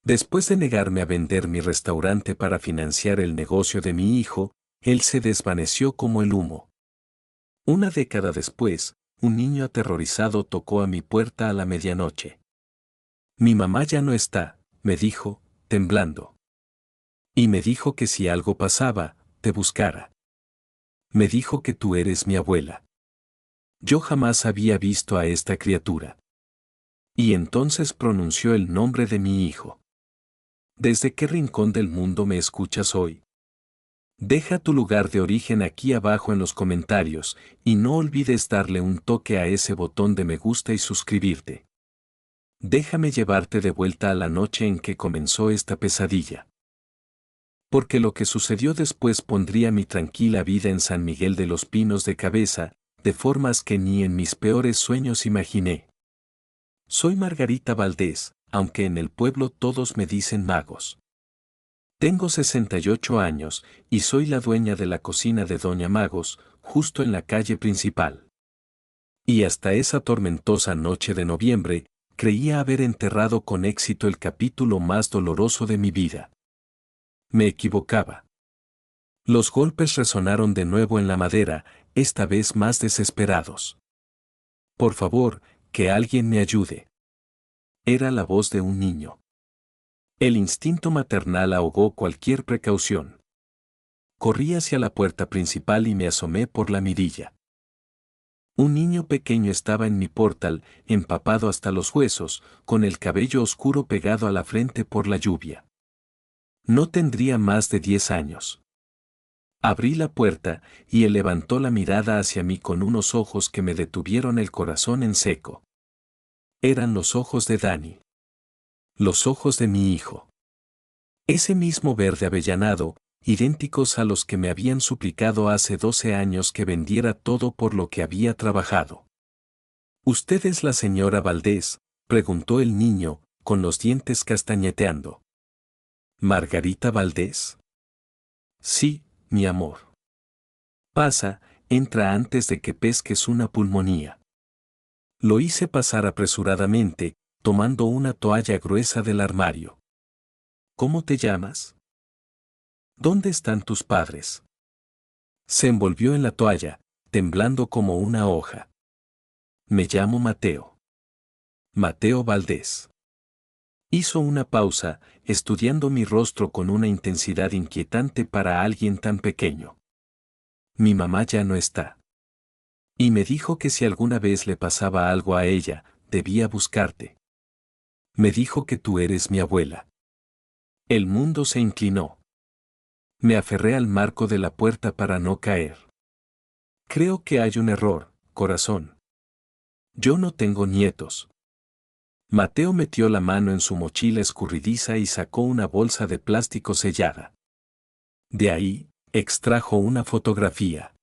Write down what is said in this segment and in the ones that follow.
Después de negarme a vender mi restaurante para financiar el negocio de mi hijo, él se desvaneció como el humo. Una década después, un niño aterrorizado tocó a mi puerta a la medianoche. Mi mamá ya no está, me dijo, temblando. Y me dijo que si algo pasaba, te buscara. Me dijo que tú eres mi abuela. Yo jamás había visto a esta criatura. Y entonces pronunció el nombre de mi hijo. ¿Desde qué rincón del mundo me escuchas hoy? Deja tu lugar de origen aquí abajo en los comentarios, y no olvides darle un toque a ese botón de me gusta y suscribirte. Déjame llevarte de vuelta a la noche en que comenzó esta pesadilla. Porque lo que sucedió después pondría mi tranquila vida en San Miguel de los Pinos de cabeza, de formas que ni en mis peores sueños imaginé. Soy Margarita Valdés, aunque en el pueblo todos me dicen Magos. Tengo 68 años, y soy la dueña de la cocina de Doña Magos, justo en la calle principal. Y hasta esa tormentosa noche de noviembre, creía haber enterrado con éxito el capítulo más doloroso de mi vida. Me equivocaba. Los golpes resonaron de nuevo en la madera, esta vez más desesperados. Por favor, que alguien me ayude. Era la voz de un niño. El instinto maternal ahogó cualquier precaución. Corrí hacia la puerta principal y me asomé por la mirilla. Un niño pequeño estaba en mi portal, empapado hasta los huesos, con el cabello oscuro pegado a la frente por la lluvia. No tendría más de 10 años. Abrí la puerta, y él levantó la mirada hacia mí con unos ojos que me detuvieron el corazón en seco. Eran los ojos de Dani. Los ojos de mi hijo. Ese mismo verde avellanado, idénticos a los que me habían suplicado hace 12 años que vendiera todo por lo que había trabajado. ¿Usted es la señora Valdés?, preguntó el niño, con los dientes castañeteando. ¿Margarita Valdés? Sí, mi amor. Pasa, entra antes de que pesques una pulmonía. Lo hice pasar apresuradamente, tomando una toalla gruesa del armario. ¿Cómo te llamas? ¿Dónde están tus padres? Se envolvió en la toalla, temblando como una hoja. Me llamo Mateo. Mateo Valdés. Hizo una pausa, estudiando mi rostro con una intensidad inquietante para alguien tan pequeño. Mi mamá ya no está. Y me dijo que si alguna vez le pasaba algo a ella, debía buscarte. Me dijo que tú eres mi abuela. El mundo se inclinó. Me aferré al marco de la puerta para no caer. Creo que hay un error, corazón. Yo no tengo nietos. Mateo metió la mano en su mochila escurridiza y sacó una bolsa de plástico sellada. De ahí, extrajo una fotografía.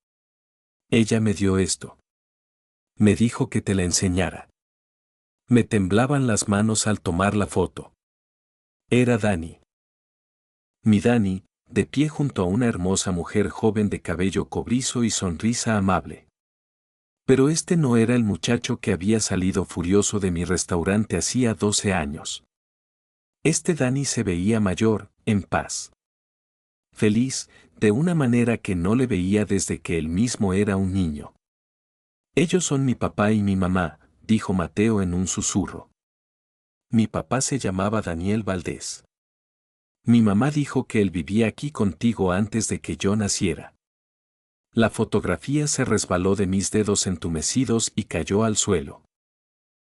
Ella me dio esto. Me dijo que te la enseñara. Me temblaban las manos al tomar la foto. Era Dani. Mi Dani, de pie junto a una hermosa mujer joven de cabello cobrizo y sonrisa amable. Pero este no era el muchacho que había salido furioso de mi restaurante hacía 12 años. Este Dani se veía mayor, en paz. Feliz, de una manera que no le veía desde que él mismo era un niño. Ellos son mi papá y mi mamá, dijo Mateo en un susurro. Mi papá se llamaba Daniel Valdés. Mi mamá dijo que él vivía aquí contigo antes de que yo naciera. La fotografía se resbaló de mis dedos entumecidos y cayó al suelo.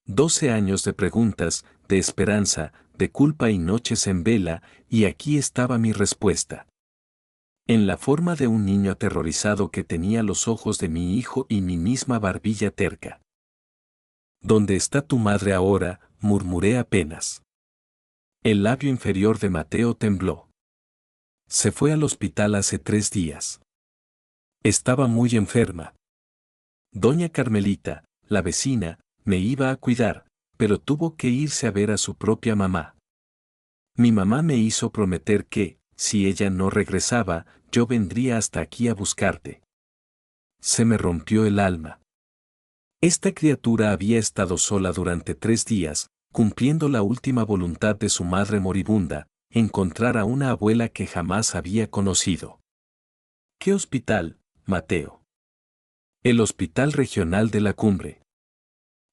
12 años de preguntas, de esperanza, de culpa y noches en vela, y aquí estaba mi respuesta. En la forma de un niño aterrorizado que tenía los ojos de mi hijo y mi misma barbilla terca. ¿Dónde está tu madre ahora?, murmuré apenas. El labio inferior de Mateo tembló. Se fue al hospital hace 3 días. Estaba muy enferma. Doña Carmelita, la vecina, me iba a cuidar, pero tuvo que irse a ver a su propia mamá. Mi mamá me hizo prometer que, si ella no regresaba, yo vendría hasta aquí a buscarte. Se me rompió el alma. Esta criatura había estado sola durante 3 días, cumpliendo la última voluntad de su madre moribunda, encontrar a una abuela que jamás había conocido. ¿Qué hospital, Mateo? El Hospital Regional de la Cumbre.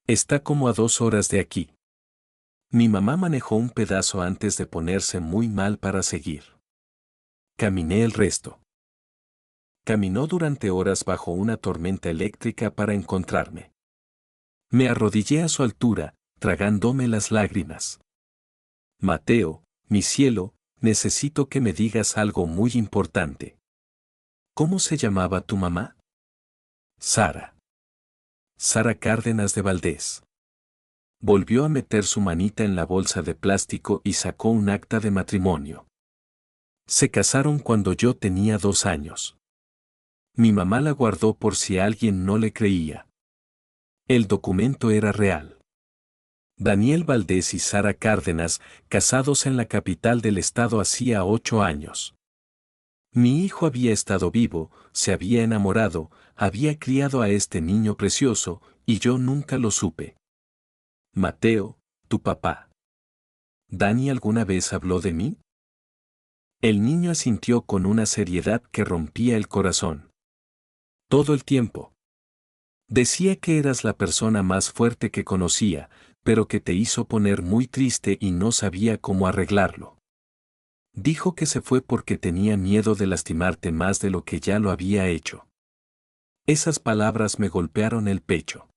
Está como a 2 horas de aquí. Mi mamá manejó un pedazo antes de ponerse muy mal para seguir. Caminé el resto. Caminó durante horas bajo una tormenta eléctrica para encontrarme. Me arrodillé a su altura, tragándome las lágrimas. Mateo, mi cielo, necesito que me digas algo muy importante. ¿Cómo se llamaba tu mamá? Sara. Sara Cárdenas de Valdés. Volvió a meter su manita en la bolsa de plástico y sacó un acta de matrimonio. Se casaron cuando yo tenía 2 años. Mi mamá la guardó por si alguien no le creía. El documento era real. Daniel Valdés y Sara Cárdenas, casados en la capital del estado hacía 8 años. Mi hijo había estado vivo, se había enamorado, había criado a este niño precioso, y yo nunca lo supe. Mateo, tu papá. ¿Dani alguna vez habló de mí? El niño asintió con una seriedad que rompía el corazón. Todo el tiempo. Decía que eras la persona más fuerte que conocía, pero que te hizo poner muy triste y no sabía cómo arreglarlo. Dijo que se fue porque tenía miedo de lastimarte más de lo que ya lo había hecho. Esas palabras me golpearon el pecho.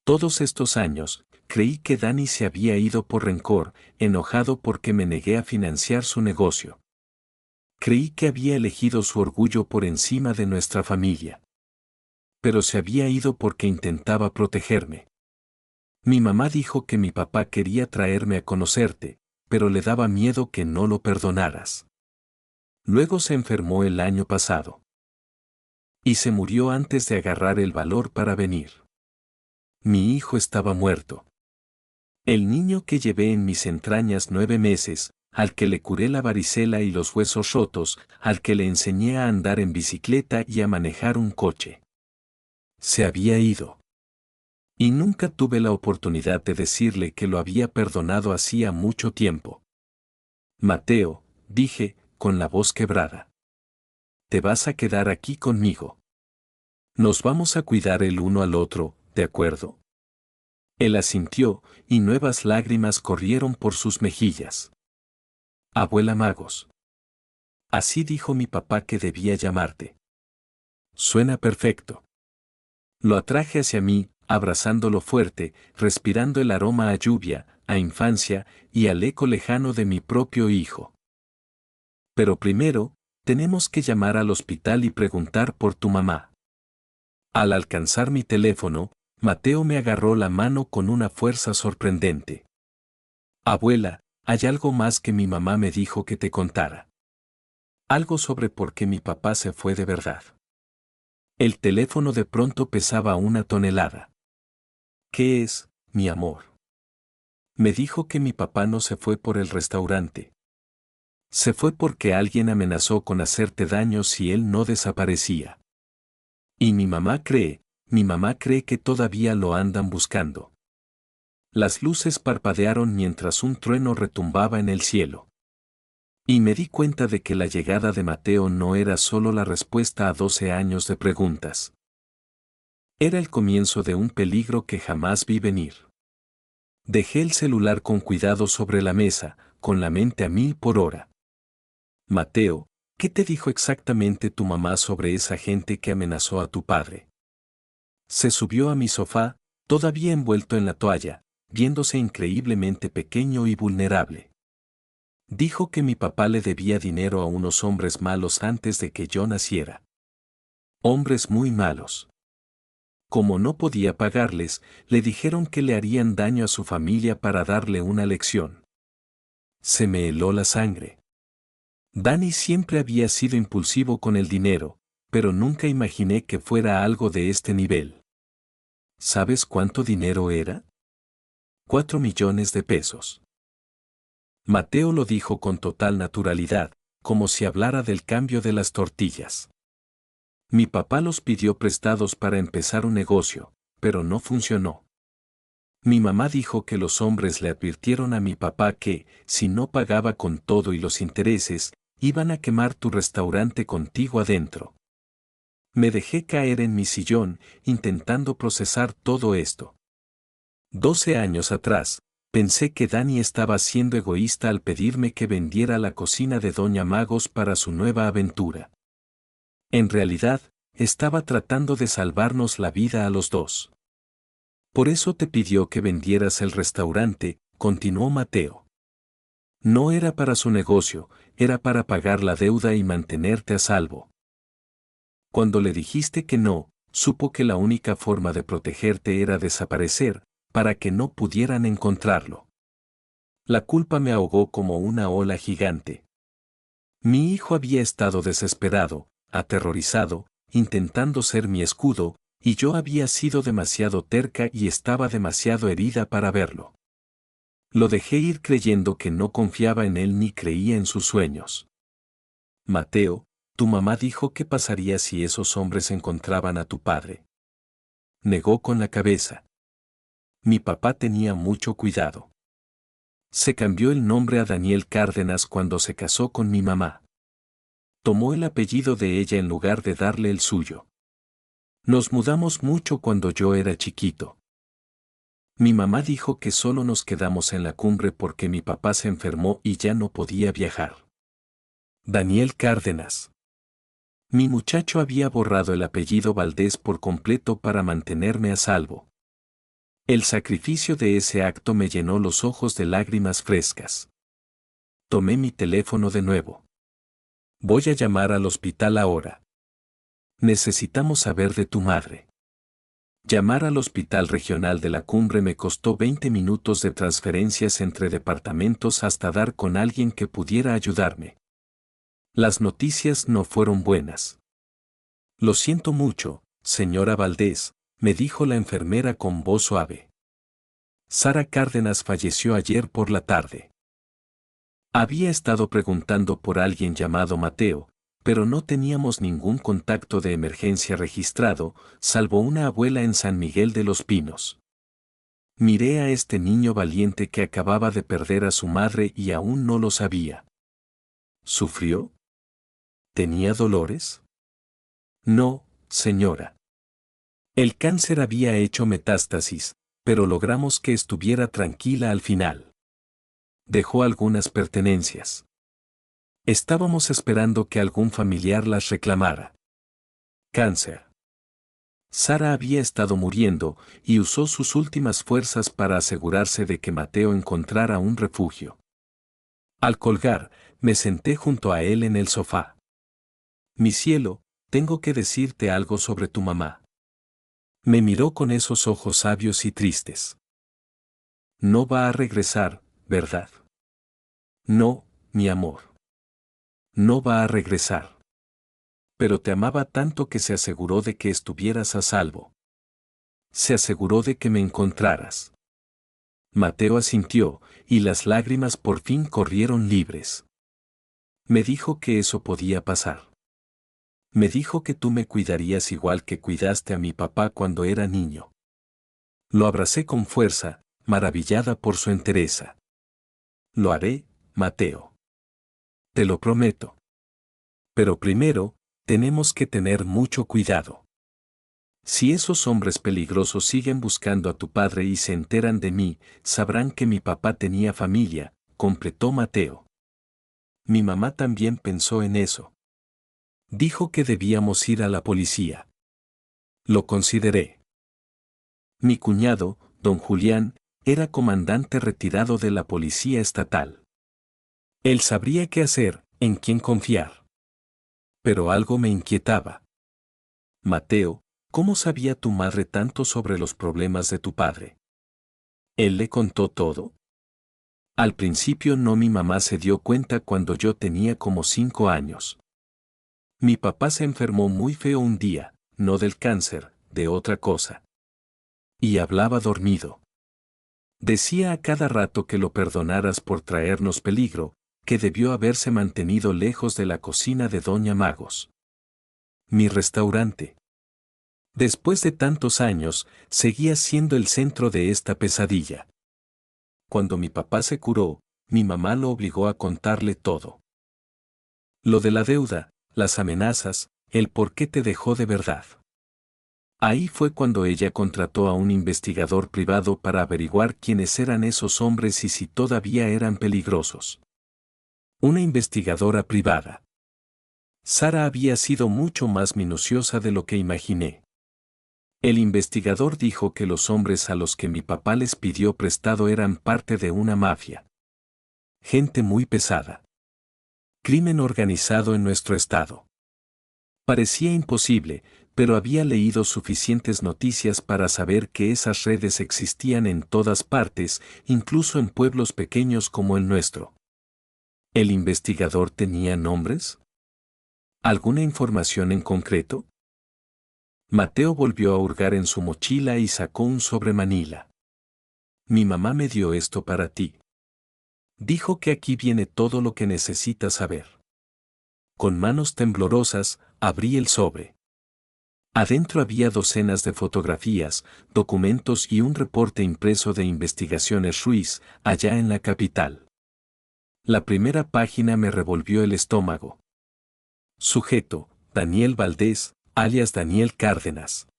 Todos estos años, creí que Dani se había ido por rencor, enojado porque me negué a financiar su negocio. Creí que había elegido su orgullo por encima de nuestra familia. Pero se había ido porque intentaba protegerme. Mi mamá dijo que mi papá quería traerme a conocerte, pero le daba miedo que no lo perdonaras. Luego se enfermó el año pasado. Y se murió antes de agarrar el valor para venir. Mi hijo estaba muerto. El niño que llevé en mis entrañas 9 meses, al que le curé la varicela y los huesos rotos, al que le enseñé a andar en bicicleta y a manejar un coche. Se había ido. Y nunca tuve la oportunidad de decirle que lo había perdonado hacía mucho tiempo. Mateo, dije, con la voz quebrada. Te vas a quedar aquí conmigo. Nos vamos a cuidar el uno al otro, ¿de acuerdo? Él asintió, y nuevas lágrimas corrieron por sus mejillas. Abuela Magos. Así dijo mi papá que debía llamarte. Suena perfecto. Lo atraje hacia mí, abrazándolo fuerte, respirando el aroma a lluvia, a infancia y al eco lejano de mi propio hijo. Pero primero, tenemos que llamar al hospital y preguntar por tu mamá. Al alcanzar mi teléfono, Mateo me agarró la mano con una fuerza sorprendente. Abuela, hay algo más que mi mamá me dijo que te contara. Algo sobre por qué mi papá se fue de verdad. El teléfono de pronto pesaba 1 tonelada. ¿Qué es, mi amor? Me dijo que mi papá no se fue por el restaurante. Se fue porque alguien amenazó con hacerte daño si él no desaparecía. Y mi mamá cree que todavía lo andan buscando. Las luces parpadearon mientras un trueno retumbaba en el cielo. Y me di cuenta de que la llegada de Mateo no era solo la respuesta a 12 años de preguntas. Era el comienzo de un peligro que jamás vi venir. Dejé el celular con cuidado sobre la mesa, con la mente a 1000 por hora. Mateo, ¿qué te dijo exactamente tu mamá sobre esa gente que amenazó a tu padre? Se subió a mi sofá, todavía envuelto en la toalla, viéndose increíblemente pequeño y vulnerable. Dijo que mi papá le debía dinero a unos hombres malos antes de que yo naciera. Hombres muy malos. Como no podía pagarles, le dijeron que le harían daño a su familia para darle una lección. Se me heló la sangre. Dani siempre había sido impulsivo con el dinero, pero nunca imaginé que fuera algo de este nivel. ¿Sabes cuánto dinero era? 4 millones de pesos. Mateo lo dijo con total naturalidad, como si hablara del cambio de las tortillas. Mi papá los pidió prestados para empezar un negocio, pero no funcionó. Mi mamá dijo que los hombres le advirtieron a mi papá que, si no pagaba con todo y los intereses, iban a quemar tu restaurante contigo adentro. Me dejé caer en mi sillón, intentando procesar todo esto. 12 años atrás, pensé que Dani estaba siendo egoísta al pedirme que vendiera la cocina de Doña Magos para su nueva aventura. En realidad, estaba tratando de salvarnos la vida a los dos. Por eso te pidió que vendieras el restaurante, continuó Mateo. No era para su negocio, era para pagar la deuda y mantenerte a salvo. Cuando le dijiste que no, supo que la única forma de protegerte era desaparecer, para que no pudieran encontrarlo. La culpa me ahogó como una ola gigante. Mi hijo había estado desesperado, aterrorizado, intentando ser mi escudo, y yo había sido demasiado terca y estaba demasiado herida para verlo. Lo dejé ir creyendo que no confiaba en él ni creía en sus sueños. Mateo, tu mamá dijo qué pasaría si esos hombres encontraban a tu padre. Negó con la cabeza. Mi papá tenía mucho cuidado. Se cambió el nombre a Daniel Cárdenas cuando se casó con mi mamá. Tomó el apellido de ella en lugar de darle el suyo. Nos mudamos mucho cuando yo era chiquito. Mi mamá dijo que solo nos quedamos en la cumbre porque mi papá se enfermó y ya no podía viajar. Daniel Cárdenas. Mi muchacho había borrado el apellido Valdés por completo para mantenerme a salvo. El sacrificio de ese acto me llenó los ojos de lágrimas frescas. Tomé mi teléfono de nuevo. Voy a llamar al hospital ahora. Necesitamos saber de tu madre. Llamar al Hospital Regional de la Cumbre me costó 20 minutos de transferencias entre departamentos hasta dar con alguien que pudiera ayudarme. Las noticias no fueron buenas. Lo siento mucho, señora Valdés, me dijo la enfermera con voz suave. Sara Cárdenas falleció ayer por la tarde. Había estado preguntando por alguien llamado Mateo, pero no teníamos ningún contacto de emergencia registrado, salvo una abuela en San Miguel de los Pinos. Miré a este niño valiente que acababa de perder a su madre y aún no lo sabía. ¿Sufrió? ¿Tenía dolores? No, señora. El cáncer había hecho metástasis, pero logramos que estuviera tranquila al final. Dejó algunas pertenencias. Estábamos esperando que algún familiar las reclamara. Cáncer. Sara había estado muriendo y usó sus últimas fuerzas para asegurarse de que Mateo encontrara un refugio. Al colgar, me senté junto a él en el sofá. Mi cielo, tengo que decirte algo sobre tu mamá. Me miró con esos ojos sabios y tristes. No va a regresar, ¿verdad? No, mi amor. No va a regresar. Pero te amaba tanto que se aseguró de que estuvieras a salvo. Se aseguró de que me encontraras. Mateo asintió, y las lágrimas por fin corrieron libres. Me dijo que eso podía pasar. Me dijo que tú me cuidarías igual que cuidaste a mi papá cuando era niño. Lo abracé con fuerza, maravillada por su entereza. Lo haré, Mateo. Te lo prometo. Pero primero, tenemos que tener mucho cuidado. Si esos hombres peligrosos siguen buscando a tu padre y se enteran de mí, sabrán que mi papá tenía familia, completó Mateo. Mi mamá también pensó en eso. Dijo que debíamos ir a la policía. Lo consideré. Mi cuñado, don Julián, era comandante retirado de la policía estatal. Él sabría qué hacer, en quién confiar. Pero algo me inquietaba. Mateo, ¿cómo sabía tu madre tanto sobre los problemas de tu padre? ¿Él le contó todo? Al principio no, mi mamá se dio cuenta cuando yo tenía como 5 años. Mi papá se enfermó muy feo un día, no del cáncer, de otra cosa. Y hablaba dormido. Decía a cada rato que lo perdonaras por traernos peligro, que debió haberse mantenido lejos de la cocina de Doña Magos. Mi restaurante. Después de tantos años, seguía siendo el centro de esta pesadilla. Cuando mi papá se curó, mi mamá lo obligó a contarle todo. Lo de la deuda, las amenazas, el por qué te dejó de verdad. Ahí fue cuando ella contrató a un investigador privado para averiguar quiénes eran esos hombres y si todavía eran peligrosos. Una investigadora privada. Sara había sido mucho más minuciosa de lo que imaginé. El investigador dijo que los hombres a los que mi papá les pidió prestado eran parte de una mafia. Gente muy pesada. Crimen organizado en nuestro estado. Parecía imposible, pero había leído suficientes noticias para saber que esas redes existían en todas partes, incluso en pueblos pequeños como el nuestro. ¿El investigador tenía nombres? ¿Alguna información en concreto? Mateo volvió a hurgar en su mochila y sacó un sobre Manila. Mi mamá me dio esto para ti. Dijo que aquí viene todo lo que necesitas saber. Con manos temblorosas, abrí el sobre. Adentro había docenas de fotografías, documentos y un reporte impreso de Investigaciones Ruiz, allá en la capital. La primera página me revolvió el estómago. Sujeto, Daniel Valdés, alias Daniel Cárdenas.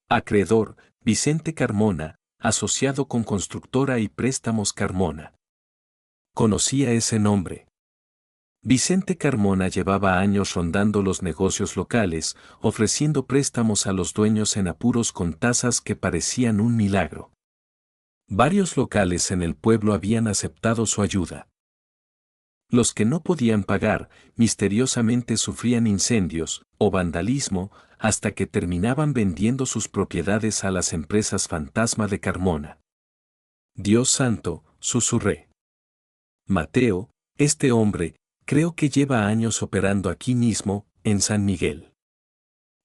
Acreedor, Vicente Carmona, asociado con Constructora y Préstamos Carmona. Conocía ese nombre. Vicente Carmona llevaba años rondando los negocios locales, ofreciendo préstamos a los dueños en apuros con tasas que parecían un milagro. Varios locales en el pueblo habían aceptado su ayuda. Los que no podían pagar, misteriosamente sufrían incendios o vandalismo, hasta que terminaban vendiendo sus propiedades a las empresas fantasma de Carmona. Dios santo, susurré. Mateo, este hombre, creo que lleva años operando aquí mismo, en San Miguel.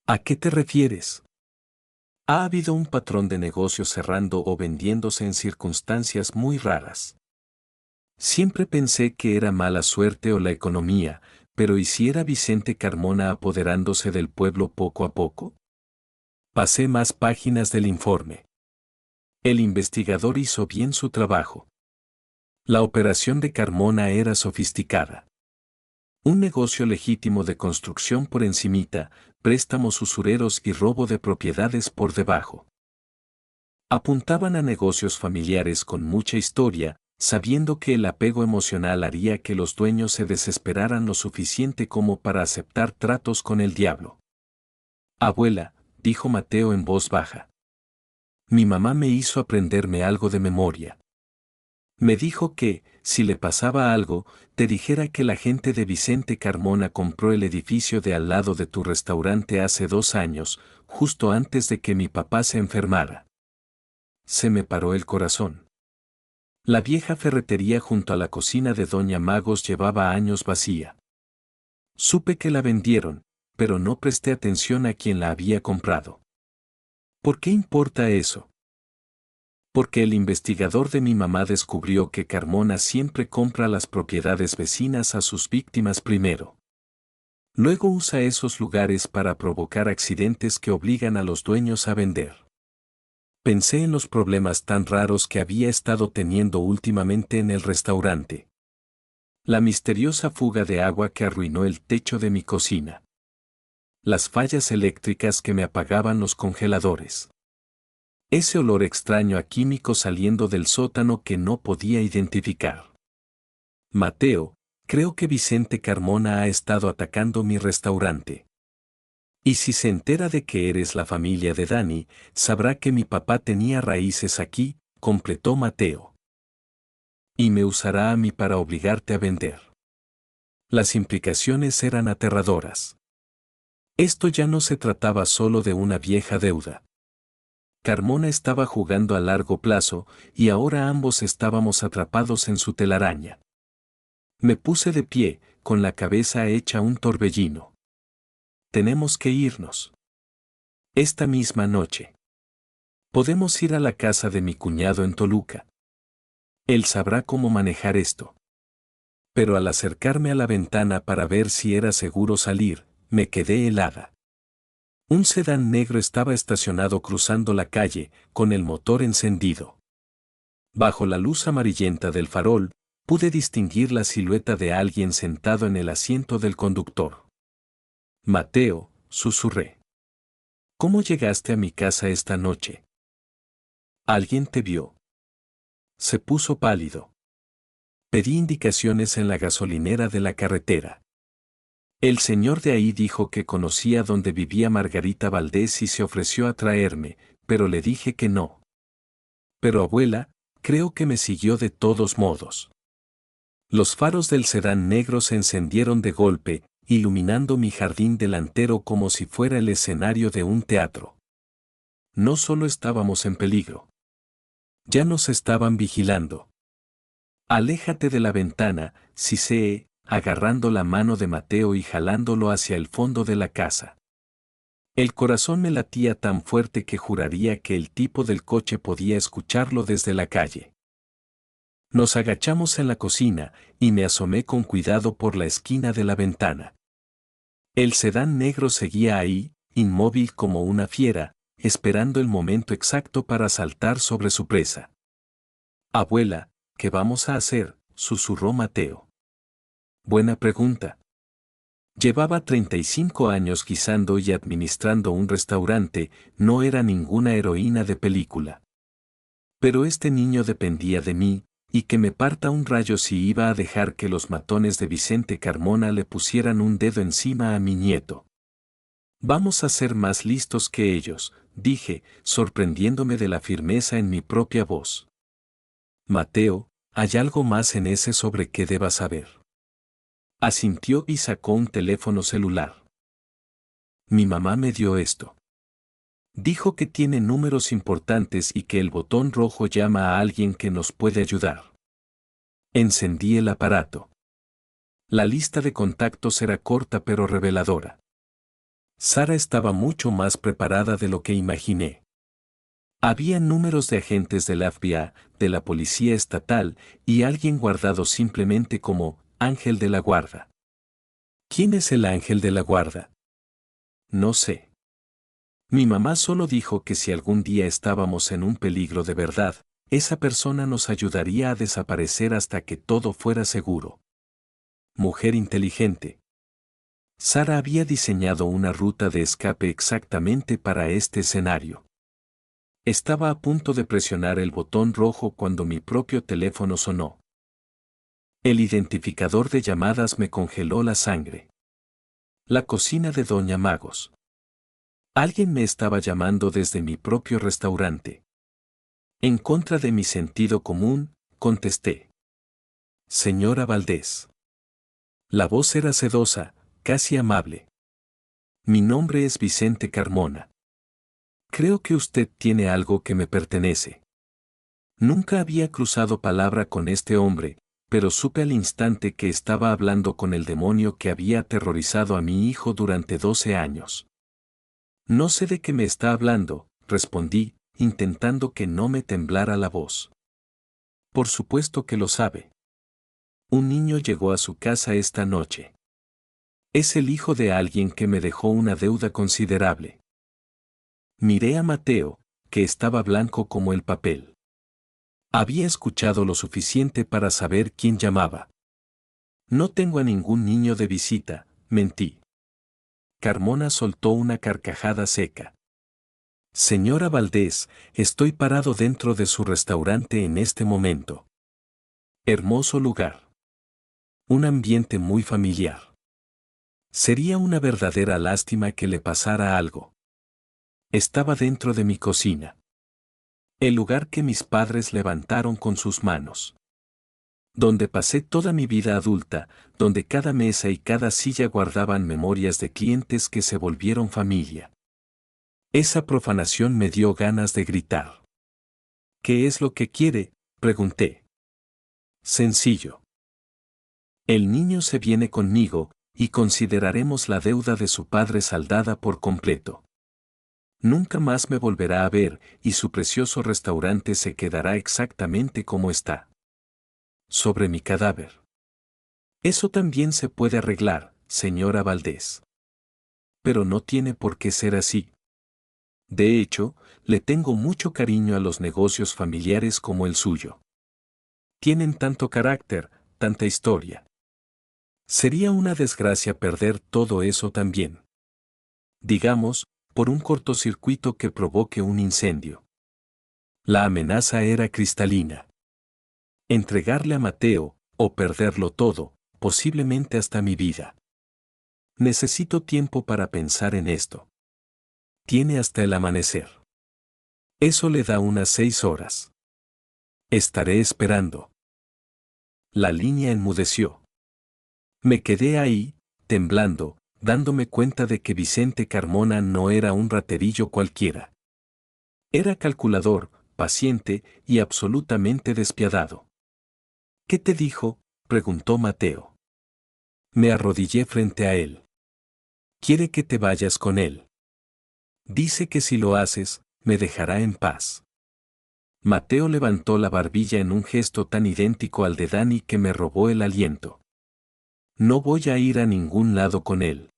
¿A qué te refieres? Ha habido un patrón de negocios cerrando o vendiéndose en circunstancias muy raras. Siempre pensé que era mala suerte o la economía, pero ¿y si era Vicente Carmona apoderándose del pueblo poco a poco? Pasé más páginas del informe. El investigador hizo bien su trabajo. La operación de Carmona era sofisticada. Un negocio legítimo de construcción por encimita, préstamos usureros y robo de propiedades por debajo. Apuntaban a negocios familiares con mucha historia, sabiendo que el apego emocional haría que los dueños se desesperaran lo suficiente como para aceptar tratos con el diablo. Abuela, dijo Mateo en voz baja. Mi mamá me hizo aprenderme algo de memoria. Me dijo que, si le pasaba algo, te dijera que la gente de Vicente Carmona compró el edificio de al lado de tu restaurante hace 2 años, justo antes de que mi papá se enfermara. Se me paró el corazón. La vieja ferretería junto a la cocina de Doña Magos llevaba años vacía. Supe que la vendieron, pero no presté atención a quien la había comprado. ¿Por qué importa eso? Porque el investigador de mi mamá descubrió que Carmona siempre compra las propiedades vecinas a sus víctimas primero. Luego usa esos lugares para provocar accidentes que obligan a los dueños a vender. Pensé en los problemas tan raros que había estado teniendo últimamente en el restaurante. La misteriosa fuga de agua que arruinó el techo de mi cocina. Las fallas eléctricas que me apagaban los congeladores. Ese olor extraño a químico saliendo del sótano que no podía identificar. Mateo, creo que Vicente Carmona ha estado atacando mi restaurante. Y si se entera de que eres la familia de Dani, sabrá que mi papá tenía raíces aquí, completó Mateo. Y me usará a mí para obligarte a vender. Las implicaciones eran aterradoras. Esto ya no se trataba solo de una vieja deuda. Carmona estaba jugando a largo plazo, y ahora ambos estábamos atrapados en su telaraña. Me puse de pie, con la cabeza hecha un torbellino. Tenemos que irnos. Esta misma noche. Podemos ir a la casa de mi cuñado en Toluca. Él sabrá cómo manejar esto. Pero al acercarme a la ventana para ver si era seguro salir, me quedé helada. Un sedán negro estaba estacionado cruzando la calle, con el motor encendido. Bajo la luz amarillenta del farol, pude distinguir la silueta de alguien sentado en el asiento del conductor. Mateo, susurré. ¿Cómo llegaste a mi casa esta noche? ¿Alguien te vio? Se puso pálido. Pedí indicaciones en la gasolinera de la carretera. El señor de ahí dijo que conocía dónde vivía Margarita Valdés y se ofreció a traerme, pero le dije que no. Pero abuela, creo que me siguió de todos modos. Los faros del sedán negro se encendieron de golpe, iluminando mi jardín delantero como si fuera el escenario de un teatro. No solo estábamos en peligro. Ya nos estaban vigilando. Aléjate de la ventana, sisé, agarrando la mano de Mateo y jalándolo hacia el fondo de la casa. El corazón me latía tan fuerte que juraría que el tipo del coche podía escucharlo desde la calle. Nos agachamos en la cocina, y me asomé con cuidado por la esquina de la ventana. El sedán negro seguía ahí, inmóvil como una fiera, esperando el momento exacto para saltar sobre su presa. Abuela, ¿qué vamos a hacer?, susurró Mateo. Buena pregunta. Llevaba 35 años guisando y administrando un restaurante, no era ninguna heroína de película. Pero este niño dependía de mí, y que me parta un rayo si iba a dejar que los matones de Vicente Carmona le pusieran un dedo encima a mi nieto. Vamos a ser más listos que ellos, dije, sorprendiéndome de la firmeza en mi propia voz. Mateo, ¿hay algo más en ese sobre qué deba saber? Asintió y sacó un teléfono celular. Mi mamá me dio esto. Dijo que tiene números importantes y que el botón rojo llama a alguien que nos puede ayudar. Encendí el aparato. La lista de contactos era corta pero reveladora. Sara estaba mucho más preparada de lo que imaginé. Había números de agentes del FBI, de la Policía Estatal, y alguien guardado simplemente como Ángel de la Guarda. ¿Quién es el Ángel de la Guarda? No sé. Mi mamá solo dijo que si algún día estábamos en un peligro de verdad, esa persona nos ayudaría a desaparecer hasta que todo fuera seguro. Mujer inteligente. Sara había diseñado una ruta de escape exactamente para este escenario. Estaba a punto de presionar el botón rojo cuando mi propio teléfono sonó. El identificador de llamadas me congeló la sangre. La cocina de Doña Magos. Alguien me estaba llamando desde mi propio restaurante. En contra de mi sentido común, contesté. Señora Valdés. La voz era sedosa, casi amable. Mi nombre es Vicente Carmona. Creo que usted tiene algo que me pertenece. Nunca había cruzado palabra con este hombre, pero supe al instante que estaba hablando con el demonio que había aterrorizado a mi hijo durante 12 años. No sé de qué me está hablando, respondí, intentando que no me temblara la voz. Por supuesto que lo sabe. Un niño llegó a su casa esta noche. Es el hijo de alguien que me dejó una deuda considerable. Miré a Mateo, que estaba blanco como el papel. Había escuchado lo suficiente para saber quién llamaba. No tengo a ningún niño de visita, mentí. Carmona soltó una carcajada seca. Señora Valdés, estoy parado dentro de su restaurante en este momento. Hermoso lugar. Un ambiente muy familiar. Sería una verdadera lástima que le pasara algo. Estaba dentro de mi cocina. El lugar que mis padres levantaron con sus manos. Donde pasé toda mi vida adulta, donde cada mesa y cada silla guardaban memorias de clientes que se volvieron familia. Esa profanación me dio ganas de gritar. ¿Qué es lo que quiere?, pregunté. Sencillo. El niño se viene conmigo, y consideraremos la deuda de su padre saldada por completo. Nunca más me volverá a ver, y su precioso restaurante se quedará exactamente como está. Sobre mi cadáver. Eso también se puede arreglar, señora Valdés. pero no tiene por qué ser así. De hecho, le tengo mucho cariño a los negocios familiares como el suyo. Tienen tanto carácter, tanta historia. Sería una desgracia perder todo eso también. Digamos, por un cortocircuito que provoque un incendio. La amenaza era cristalina. Entregarle a Mateo, o perderlo todo, posiblemente hasta mi vida. Necesito tiempo para pensar en esto. Tiene hasta el amanecer. Eso le da unas 6 horas. Estaré esperando. La línea enmudeció. Me quedé ahí, temblando, dándome cuenta de que Vicente Carmona no era un raterillo cualquiera. Era calculador, paciente y absolutamente despiadado. ¿Qué te dijo?, preguntó Mateo. Me arrodillé frente a él. Quiere que te vayas con él. Dice que si lo haces, me dejará en paz. Mateo levantó la barbilla en un gesto tan idéntico al de Dani que me robó el aliento. No voy a ir a ningún lado con él.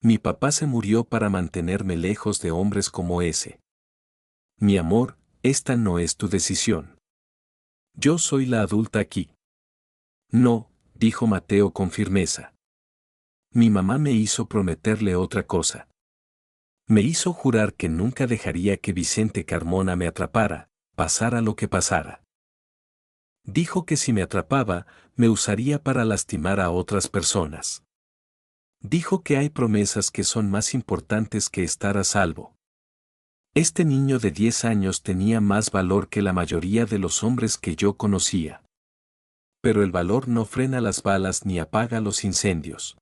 Mi papá se murió para mantenerme lejos de hombres como ese. Mi amor, esta no es tu decisión. Yo soy la adulta aquí. No, dijo Mateo con firmeza. Mi mamá me hizo prometerle otra cosa. Me hizo jurar que nunca dejaría que Vicente Carmona me atrapara, pasara lo que pasara. Dijo que si me atrapaba, me usaría para lastimar a otras personas. Dijo que hay promesas que son más importantes que estar a salvo. Este niño de 10 años tenía más valor que la mayoría de los hombres que yo conocía. Pero el valor no frena las balas ni apaga los incendios.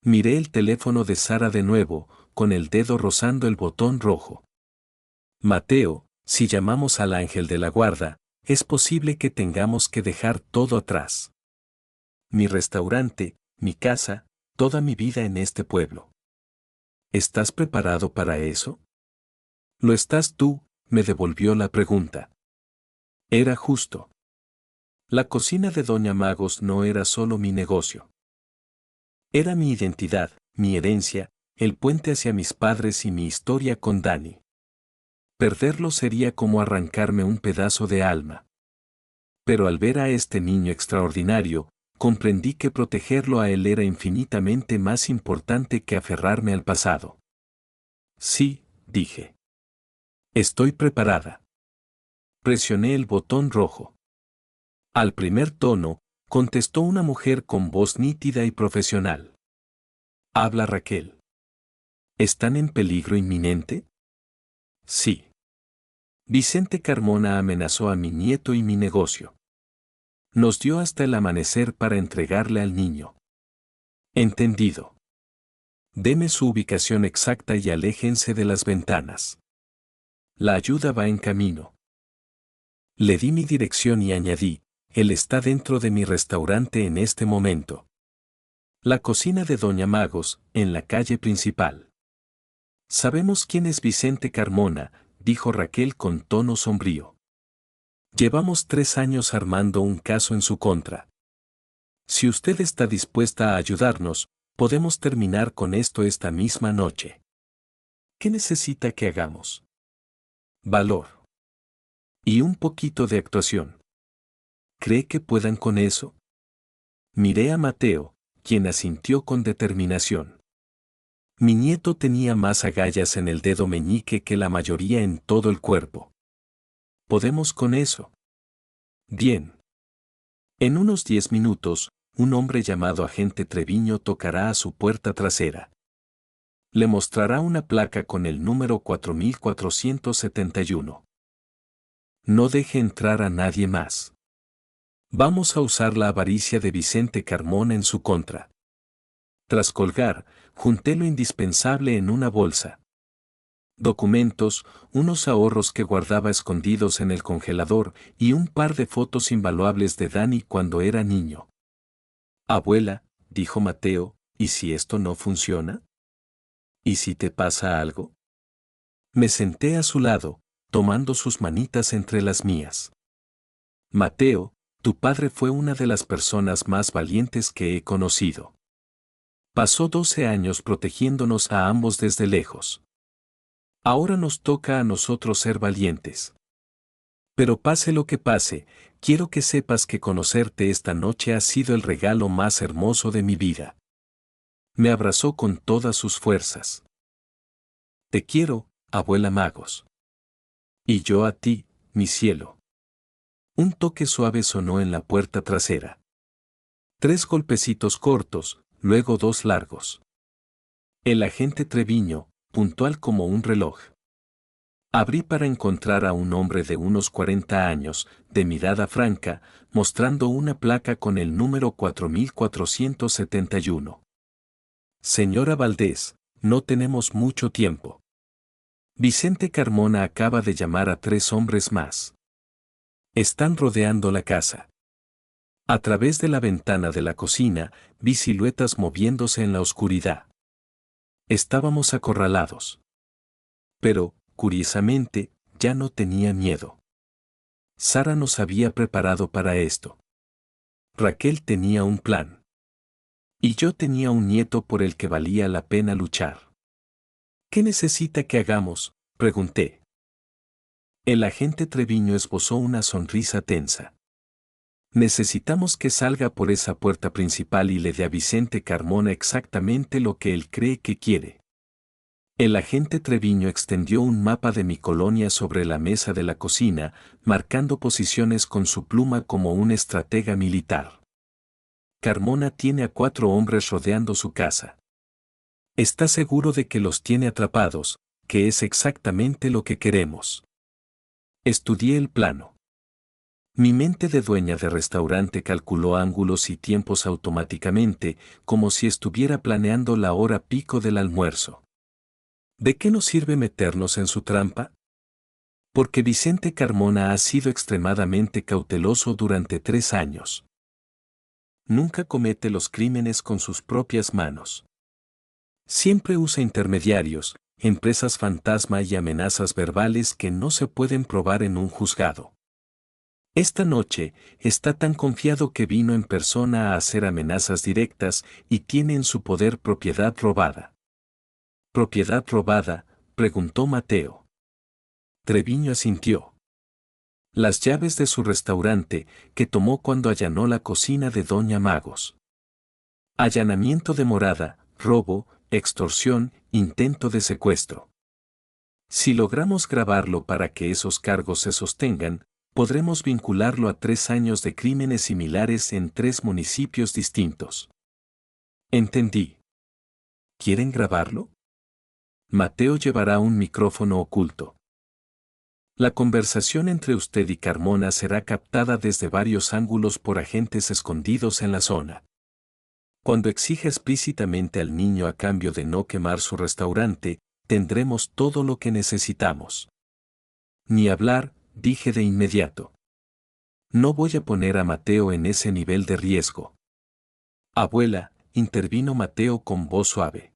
Miré el teléfono de Sara de nuevo, con el dedo rozando el botón rojo. Mateo, si llamamos al ángel de la guarda, es posible que tengamos que dejar todo atrás. Mi restaurante, mi casa, toda mi vida en este pueblo. ¿Estás preparado para eso? ¿Lo estás tú?, me devolvió la pregunta. Era justo. La cocina de Doña Magos no era solo mi negocio. Era mi identidad, mi herencia, el puente hacia mis padres y mi historia con Dani. Perderlo sería como arrancarme un pedazo de alma. Pero al ver a este niño extraordinario, comprendí que protegerlo a él era infinitamente más importante que aferrarme al pasado. Sí, dije. Estoy preparada. Presioné el botón rojo. Al primer tono, contestó una mujer con voz nítida y profesional. Habla Raquel. ¿Están en peligro inminente? Sí. Vicente Carmona amenazó a mi nieto y mi negocio. Nos dio hasta el amanecer para entregarle al niño. Entendido. Deme su ubicación exacta y aléjense de las ventanas. La ayuda va en camino. Le di mi dirección y añadí, él está dentro de mi restaurante en este momento. La cocina de Doña Magos, en la calle principal. Sabemos quién es Vicente Carmona, dijo Raquel con tono sombrío. Llevamos 3 años armando un caso en su contra. Si usted está dispuesta a ayudarnos, podemos terminar con esto esta misma noche. ¿Qué necesita que hagamos? Valor. Y un poquito de actuación. ¿Cree que puedan con eso? Miré a Mateo, quien asintió con determinación. Mi nieto tenía más agallas en el dedo meñique que la mayoría en todo el cuerpo. ¿Podemos con eso? Bien. En unos 10 minutos, un hombre llamado agente Treviño tocará a su puerta trasera. Le mostrará una placa con el número 4471. No deje entrar a nadie más. Vamos a usar la avaricia de Vicente Carmona en su contra. Tras colgar, junté lo indispensable en una bolsa. Documentos, unos ahorros que guardaba escondidos en el congelador y un par de fotos invaluables de Dani cuando era niño. Abuela, dijo Mateo, ¿y si esto no funciona? ¿Y si te pasa algo? Me senté a su lado, tomando sus manitas entre las mías. Mateo, tu padre fue una de las personas más valientes que he conocido. Pasó 12 años protegiéndonos a ambos desde lejos. Ahora nos toca a nosotros ser valientes. Pero pase lo que pase, quiero que sepas que conocerte esta noche ha sido el regalo más hermoso de mi vida. Me abrazó con todas sus fuerzas. Te quiero, abuela Magos. Y yo a ti, mi cielo. Un toque suave sonó en la puerta trasera. 3 golpecitos cortos, luego 2 largos. El agente Treviño, puntual como un reloj. Abrí para encontrar a un hombre de unos 40 años, de mirada franca, mostrando una placa con el número 4471. Señora Valdés, no tenemos mucho tiempo. Vicente Carmona acaba de llamar a 3 hombres más. Están rodeando la casa. A través de la ventana de la cocina, vi siluetas moviéndose en la oscuridad. Estábamos acorralados. Pero, curiosamente, ya no tenía miedo. Sara nos había preparado para esto. Raquel tenía un plan. Y yo tenía un nieto por el que valía la pena luchar. ¿Qué necesita que hagamos?, pregunté. El agente Treviño esbozó una sonrisa tensa. Necesitamos que salga por esa puerta principal y le dé a Vicente Carmona exactamente lo que él cree que quiere. El agente Treviño extendió un mapa de mi colonia sobre la mesa de la cocina, marcando posiciones con su pluma como un estratega militar. Carmona tiene a 4 hombres rodeando su casa. Está seguro de que los tiene atrapados, que es exactamente lo que queremos. Estudié el plano. Mi mente de dueña de restaurante calculó ángulos y tiempos automáticamente, como si estuviera planeando la hora pico del almuerzo. ¿De qué nos sirve meternos en su trampa? Porque Vicente Carmona ha sido extremadamente cauteloso durante 3 años. Nunca comete los crímenes con sus propias manos. Siempre usa intermediarios, empresas fantasma y amenazas verbales que no se pueden probar en un juzgado. Esta noche, está tan confiado que vino en persona a hacer amenazas directas y tiene en su poder propiedad robada. ¿Propiedad robada?, preguntó Mateo. Treviño asintió. Las llaves de su restaurante, que tomó cuando allanó la cocina de Doña Magos. Allanamiento de morada, robo, extorsión, intento de secuestro. Si logramos grabarlo para que esos cargos se sostengan, podremos vincularlo a 3 años de crímenes similares en 3 municipios distintos. Entendí. ¿Quieren grabarlo? Mateo llevará un micrófono oculto. La conversación entre usted y Carmona será captada desde varios ángulos por agentes escondidos en la zona. Cuando exija explícitamente al niño a cambio de no quemar su restaurante, tendremos todo lo que necesitamos. Ni hablar, dije de inmediato. No voy a poner a Mateo en ese nivel de riesgo. Abuela, intervino Mateo con voz suave.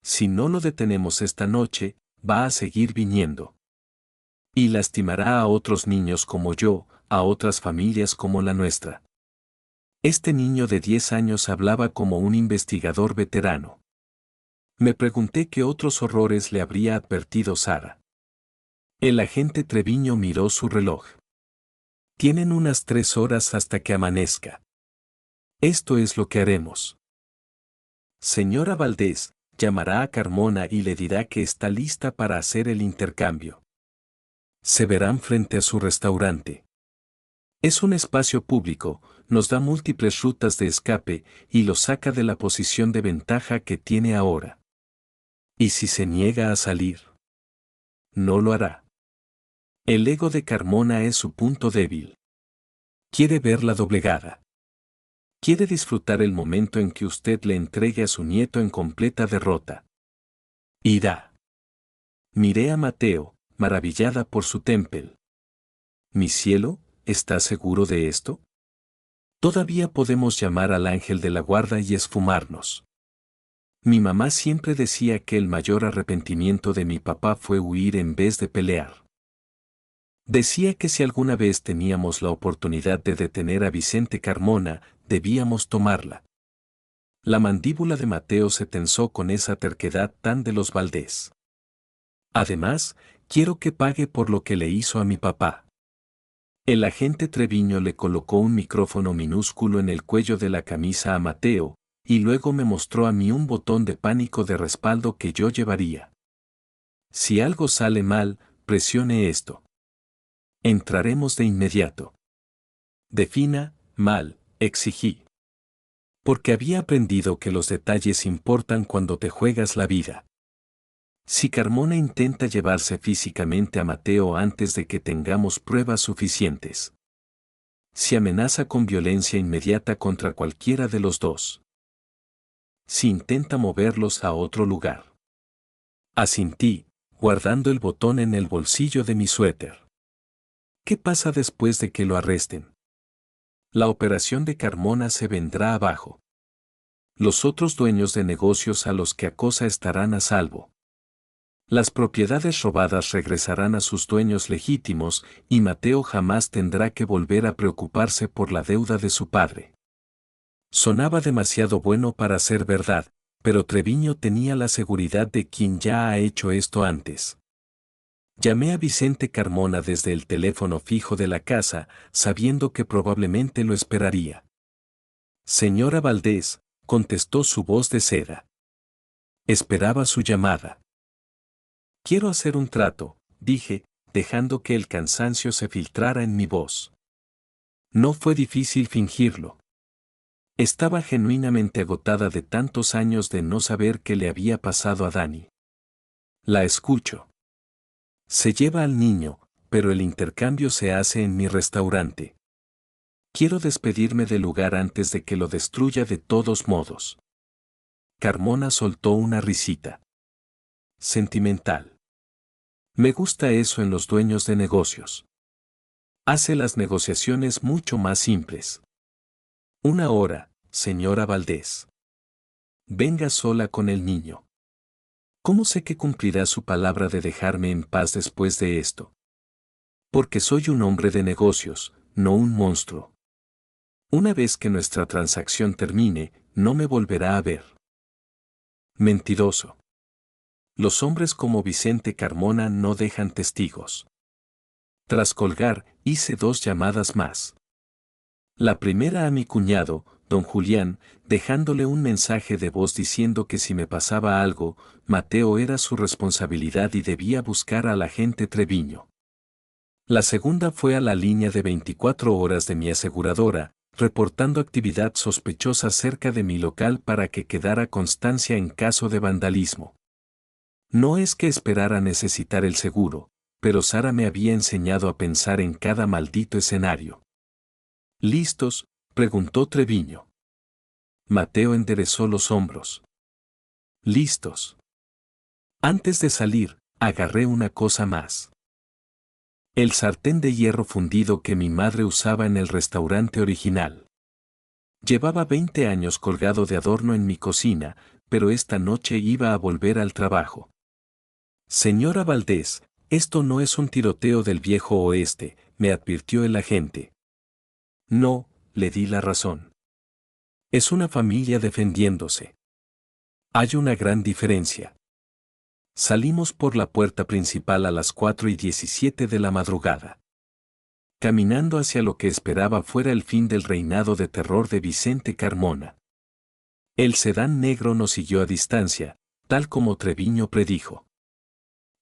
Si no lo detenemos esta noche, va a seguir viniendo. Y lastimará a otros niños como yo, a otras familias como la nuestra. Este niño de 10 años hablaba como un investigador veterano. Me pregunté qué otros horrores le habría advertido Sara. El agente Treviño miró su reloj. Tienen unas 3 horas hasta que amanezca. Esto es lo que haremos. Señora Valdés, llamará a Carmona y le dirá que está lista para hacer el intercambio. Se verán frente a su restaurante. Es un espacio público, nos da múltiples rutas de escape y lo saca de la posición de ventaja que tiene ahora. ¿Y si se niega a salir? No lo hará. El ego de Carmona es su punto débil. Quiere verla doblegada. Quiere disfrutar el momento en que usted le entregue a su nieto en completa derrota. Irá. Miré a Mateo, maravillada por su temple. Mi cielo, ¿estás seguro de esto? Todavía podemos llamar al ángel de la guarda y esfumarnos. Mi mamá siempre decía que el mayor arrepentimiento de mi papá fue huir en vez de pelear. Decía que si alguna vez teníamos la oportunidad de detener a Vicente Carmona, debíamos tomarla. La mandíbula de Mateo se tensó con esa terquedad tan de los Valdés. Además, quiero que pague por lo que le hizo a mi papá. El agente Treviño le colocó un micrófono minúsculo en el cuello de la camisa a Mateo, y luego me mostró a mí un botón de pánico de respaldo que yo llevaría. Si algo sale mal, presione esto. Entraremos de inmediato. Defina, mal, exigí. Porque había aprendido que los detalles importan cuando te juegas la vida. Si Carmona intenta llevarse físicamente a Mateo antes de que tengamos pruebas suficientes. Si amenaza con violencia inmediata contra cualquiera de los dos. Si intenta moverlos a otro lugar. Asintí, guardando el botón en el bolsillo de mi suéter. ¿Qué pasa después de que lo arresten? La operación de Carmona se vendrá abajo. Los otros dueños de negocios a los que acosa estarán a salvo. Las propiedades robadas regresarán a sus dueños legítimos y Mateo jamás tendrá que volver a preocuparse por la deuda de su padre. Sonaba demasiado bueno para ser verdad, pero Treviño tenía la seguridad de quien ya ha hecho esto antes. Llamé a Vicente Carmona desde el teléfono fijo de la casa, sabiendo que probablemente lo esperaría. Señora Valdés, contestó su voz de seda. Esperaba su llamada. Quiero hacer un trato, dije, dejando que el cansancio se filtrara en mi voz. No fue difícil fingirlo. Estaba genuinamente agotada de tantos años de no saber qué le había pasado a Dani. La escucho. Se lleva al niño, pero el intercambio se hace en mi restaurante. Quiero despedirme del lugar antes de que lo destruya de todos modos. Carmona soltó una risita. Sentimental. Me gusta eso en los dueños de negocios. Hace las negociaciones mucho más simples. Una hora, señora Valdés. Venga sola con el niño. ¿Cómo sé que cumplirá su palabra de dejarme en paz después de esto? Porque soy un hombre de negocios, no un monstruo. Una vez que nuestra transacción termine, no me volverá a ver. Mentiroso. Los hombres como Vicente Carmona no dejan testigos. Tras colgar, hice 2 llamadas más. La primera a mi cuñado, don Julián, dejándole un mensaje de voz diciendo que si me pasaba algo, Mateo era su responsabilidad y debía buscar al agente Treviño. La segunda fue a la línea de 24 horas de mi aseguradora, reportando actividad sospechosa cerca de mi local para que quedara constancia en caso de vandalismo. No es que esperara necesitar el seguro, pero Sara me había enseñado a pensar en cada maldito escenario. ¿Listos?, preguntó Treviño. Mateo enderezó los hombros. ¿Listos? Antes de salir, agarré una cosa más. El sartén de hierro fundido que mi madre usaba en el restaurante original. Llevaba 20 años colgado de adorno en mi cocina, pero esta noche iba a volver al trabajo. Señora Valdés, esto no es un tiroteo del viejo oeste, me advirtió el agente. No, le di la razón. Es una familia defendiéndose. Hay una gran diferencia. Salimos por la puerta principal a las 4:17 de la madrugada. Caminando hacia lo que esperaba fuera el fin del reinado de terror de Vicente Carmona. El sedán negro nos siguió a distancia, tal como Treviño predijo.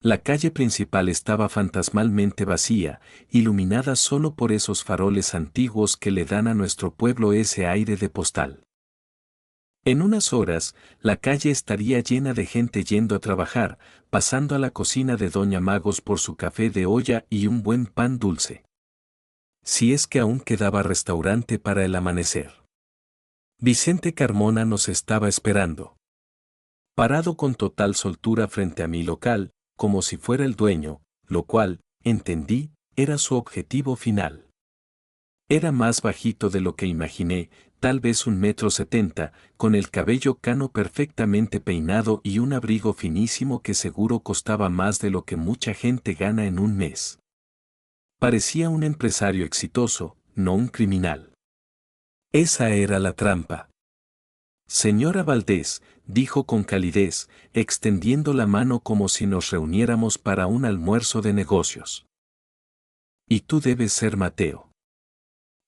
La calle principal estaba fantasmalmente vacía, iluminada solo por esos faroles antiguos que le dan a nuestro pueblo ese aire de postal. En unas horas, la calle estaría llena de gente yendo a trabajar, pasando a la cocina de Doña Magos por su café de olla y un buen pan dulce. Si es que aún quedaba restaurante para el amanecer. Vicente Carmona nos estaba esperando. Parado con total soltura frente a mi local, como si fuera el dueño, lo cual, entendí, era su objetivo final. Era más bajito de lo que imaginé, tal vez 1,70 m, con el cabello cano perfectamente peinado y un abrigo finísimo que seguro costaba más de lo que mucha gente gana en un mes. Parecía un empresario exitoso, no un criminal. Esa era la trampa. Señora Valdés, dijo con calidez, extendiendo la mano como si nos reuniéramos para un almuerzo de negocios. Y tú debes ser Mateo.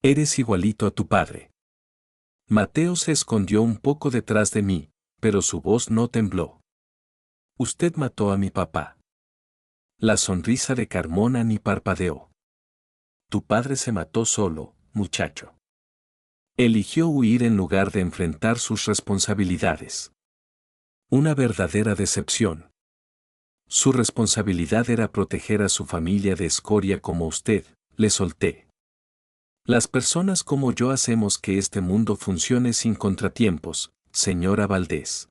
Eres igualito a tu padre. Mateo se escondió un poco detrás de mí, pero su voz no tembló. Usted mató a mi papá. La sonrisa de Carmona ni parpadeó. Tu padre se mató solo, muchacho. Eligió huir en lugar de enfrentar sus responsabilidades. Una verdadera decepción. Su responsabilidad era proteger a su familia de escoria como usted, le solté. Las personas como yo hacemos que este mundo funcione sin contratiempos, señora Valdés.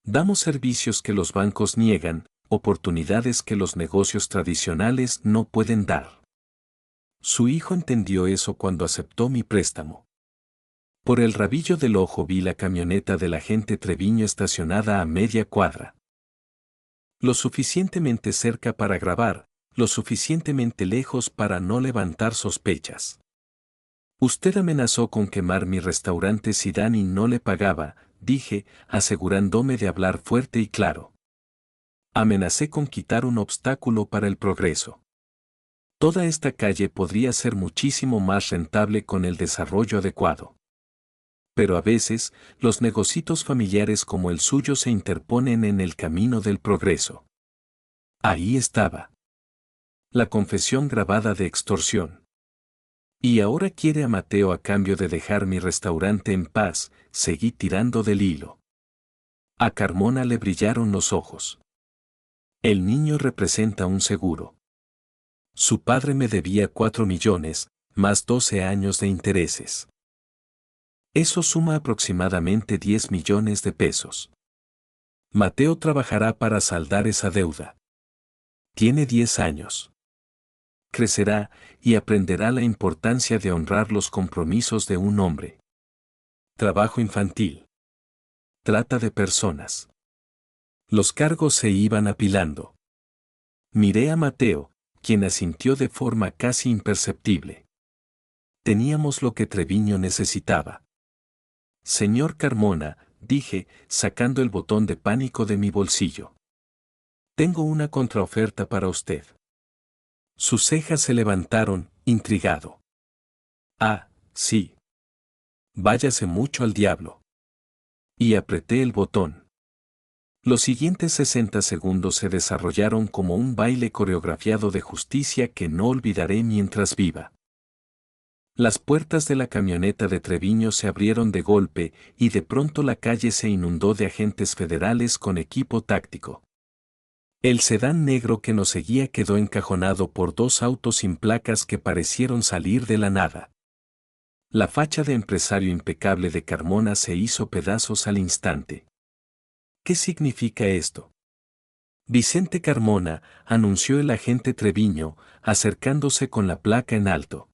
Damos servicios que los bancos niegan, oportunidades que los negocios tradicionales no pueden dar. Su hijo entendió eso cuando aceptó mi préstamo. Por el rabillo del ojo vi la camioneta del agente Treviño estacionada a media cuadra. Lo suficientemente cerca para grabar, lo suficientemente lejos para no levantar sospechas. Usted amenazó con quemar mi restaurante si Dani no le pagaba, dije, asegurándome de hablar fuerte y claro. Amenacé con quitar un obstáculo para el progreso. Toda esta calle podría ser muchísimo más rentable con el desarrollo adecuado. Pero a veces, los negocios familiares como el suyo se interponen en el camino del progreso. Ahí estaba. La confesión grabada de extorsión. Y ahora quiere a Mateo a cambio de dejar mi restaurante en paz, seguí tirando del hilo. A Carmona le brillaron los ojos. El niño representa un seguro. Su padre me debía 4 millones, más 12 años de intereses. Eso suma aproximadamente 10 millones de pesos. Mateo trabajará para saldar esa deuda. Tiene 10 años. Crecerá y aprenderá la importancia de honrar los compromisos de un hombre. Trabajo infantil. Trata de personas. Los cargos se iban apilando. Miré a Mateo, quien asintió de forma casi imperceptible. Teníamos lo que Treviño necesitaba. Señor Carmona, dije, sacando el botón de pánico de mi bolsillo. Tengo una contraoferta para usted. Sus cejas se levantaron, intrigado. Ah, sí. Váyase mucho al diablo. Y apreté el botón. Los siguientes 60 segundos se desarrollaron como un baile coreografiado de justicia que no olvidaré mientras viva. Las puertas de la camioneta de Treviño se abrieron de golpe y de pronto la calle se inundó de agentes federales con equipo táctico. El sedán negro que nos seguía quedó encajonado por 2 autos sin placas que parecieron salir de la nada. La facha de empresario impecable de Carmona se hizo pedazos al instante. ¿Qué significa esto? Vicente Carmona, anunció el agente Treviño, acercándose con la placa en alto.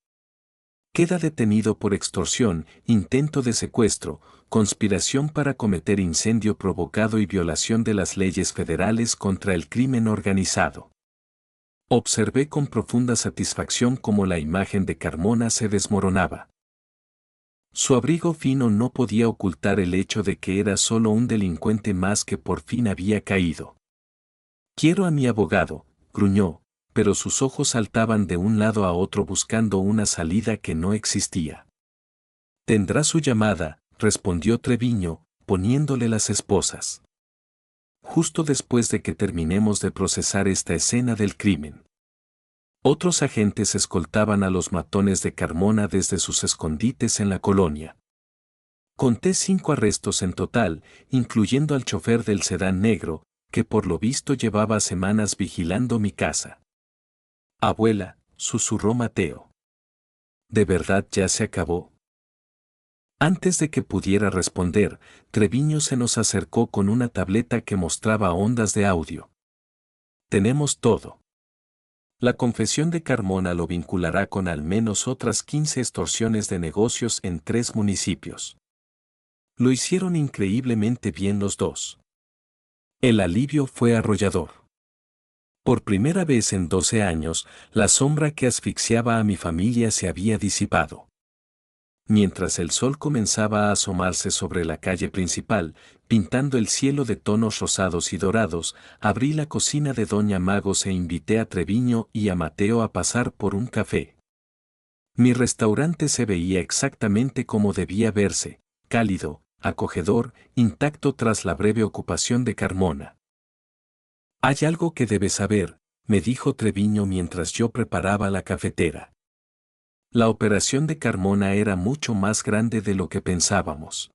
Queda detenido por extorsión, intento de secuestro, conspiración para cometer incendio provocado y violación de las leyes federales contra el crimen organizado. Observé con profunda satisfacción cómo la imagen de Carmona se desmoronaba. Su abrigo fino no podía ocultar el hecho de que era solo un delincuente más que por fin había caído. Quiero a mi abogado, gruñó, pero sus ojos saltaban de un lado a otro buscando una salida que no existía. Tendrá su llamada, respondió Treviño, poniéndole las esposas. Justo después de que terminemos de procesar esta escena del crimen. Otros agentes escoltaban a los matones de Carmona desde sus escondites en la colonia. Conté 5 arrestos en total, incluyendo al chofer del sedán negro, que por lo visto llevaba semanas vigilando mi casa. Abuela, susurró Mateo. ¿De verdad ya se acabó? Antes de que pudiera responder, Treviño se nos acercó con una tableta que mostraba ondas de audio. Tenemos todo. La confesión de Carmona lo vinculará con al menos otras 15 extorsiones de negocios en 3 municipios. Lo hicieron increíblemente bien los dos. El alivio fue arrollador. Por primera vez en 12 años, la sombra que asfixiaba a mi familia se había disipado. Mientras el sol comenzaba a asomarse sobre la calle principal, pintando el cielo de tonos rosados y dorados, abrí la cocina de Doña Magos e invité a Treviño y a Mateo a pasar por un café. Mi restaurante se veía exactamente como debía verse, cálido, acogedor, intacto tras la breve ocupación de Carmona. Hay algo que debes saber, me dijo Treviño mientras yo preparaba la cafetera. La operación de Carmona era mucho más grande de lo que pensábamos.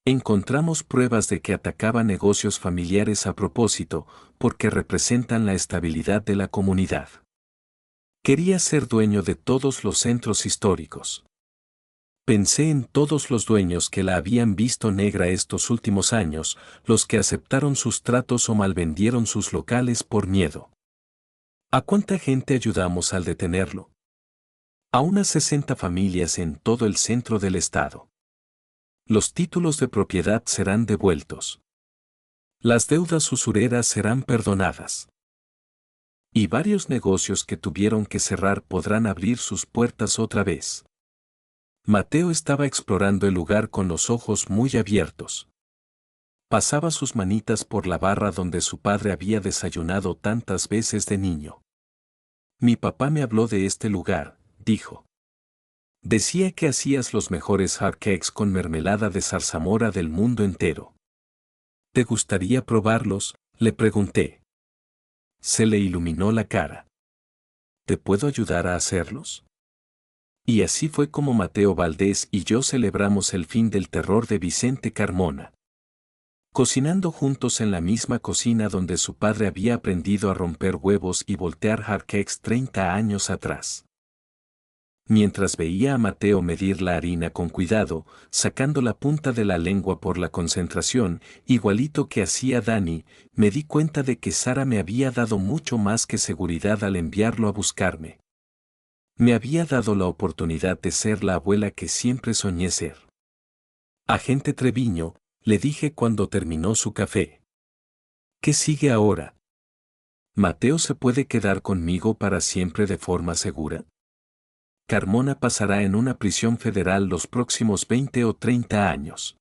Encontramos pruebas de que atacaba negocios familiares a propósito, porque representan la estabilidad de la comunidad. Quería ser dueño de todos los centros históricos. Pensé en todos los dueños que la habían visto negra estos últimos años, los que aceptaron sus tratos o malvendieron sus locales por miedo. ¿A cuánta gente ayudamos al detenerlo? A unas 60 familias en todo el centro del estado. Los títulos de propiedad serán devueltos. Las deudas usureras serán perdonadas. Y varios negocios que tuvieron que cerrar podrán abrir sus puertas otra vez. Mateo estaba explorando el lugar con los ojos muy abiertos. Pasaba sus manitas por la barra donde su padre había desayunado tantas veces de niño. Mi papá me habló de este lugar, dijo. Decía que hacías los mejores hard cakes con mermelada de zarzamora del mundo entero. ¿Te gustaría probarlos?, le pregunté. Se le iluminó la cara. ¿Te puedo ayudar a hacerlos? Y así fue como Mateo Valdés y yo celebramos el fin del terror de Vicente Carmona. Cocinando juntos en la misma cocina donde su padre había aprendido a romper huevos y voltear hard cakes 30 años atrás. Mientras veía a Mateo medir la harina con cuidado, sacando la punta de la lengua por la concentración, igualito que hacía Dani, me di cuenta de que Sara me había dado mucho más que seguridad al enviarlo a buscarme. Me había dado la oportunidad de ser la abuela que siempre soñé ser. Agente Treviño, le dije cuando terminó su café. ¿Qué sigue ahora? ¿Mateo se puede quedar conmigo para siempre de forma segura? Carmona pasará en una prisión federal los próximos 20 o 30 años.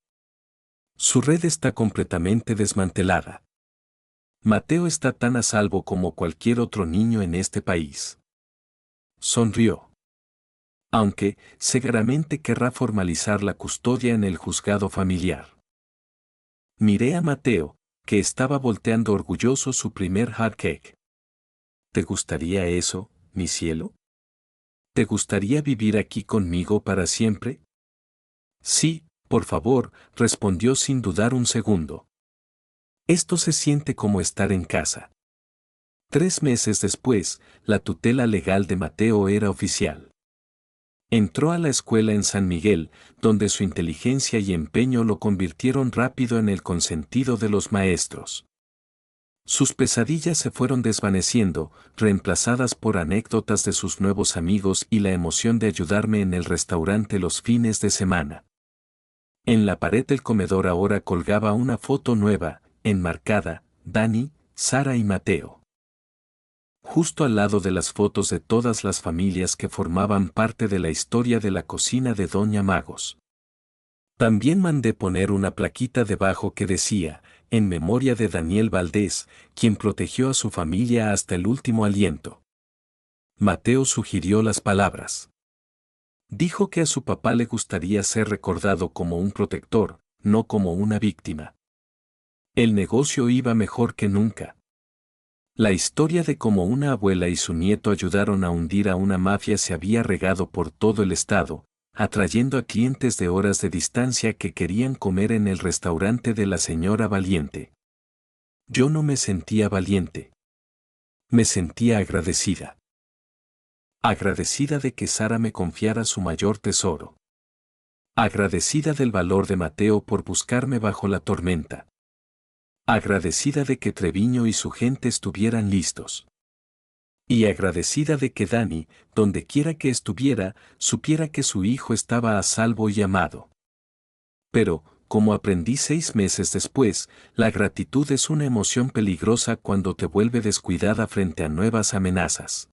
Su red está completamente desmantelada. Mateo está tan a salvo como cualquier otro niño en este país. Sonrió. Aunque, seguramente querrá formalizar la custodia en el juzgado familiar. Miré a Mateo, que estaba volteando orgulloso su primer hot cake. ¿Te gustaría eso, mi cielo? ¿Te gustaría vivir aquí conmigo para siempre? Sí, por favor, respondió sin dudar un segundo. Esto se siente como estar en casa. 3 meses después, la tutela legal de Mateo era oficial. Entró a la escuela en San Miguel, donde su inteligencia y empeño lo convirtieron rápido en el consentido de los maestros. Sus pesadillas se fueron desvaneciendo, reemplazadas por anécdotas de sus nuevos amigos y la emoción de ayudarme en el restaurante los fines de semana. En la pared del comedor ahora colgaba una foto nueva, enmarcada, Dani, Sara y Mateo. Justo al lado de las fotos de todas las familias que formaban parte de la historia de la cocina de Doña Magos. También mandé poner una plaquita debajo que decía, en memoria de Daniel Valdés, quien protegió a su familia hasta el último aliento. Mateo sugirió las palabras. Dijo que a su papá le gustaría ser recordado como un protector, no como una víctima. El negocio iba mejor que nunca. La historia de cómo una abuela y su nieto ayudaron a hundir a una mafia se había regado por todo el estado, atrayendo a clientes de horas de distancia que querían comer en el restaurante de la señora Valiente. Yo no me sentía valiente. Me sentía agradecida. Agradecida de que Sara me confiara su mayor tesoro. Agradecida del valor de Mateo por buscarme bajo la tormenta. Agradecida de que Treviño y su gente estuvieran listos. Y agradecida de que Dani, donde quiera que estuviera, supiera que su hijo estaba a salvo y amado. Pero, como aprendí 6 meses después, la gratitud es una emoción peligrosa cuando te vuelve descuidada frente a nuevas amenazas.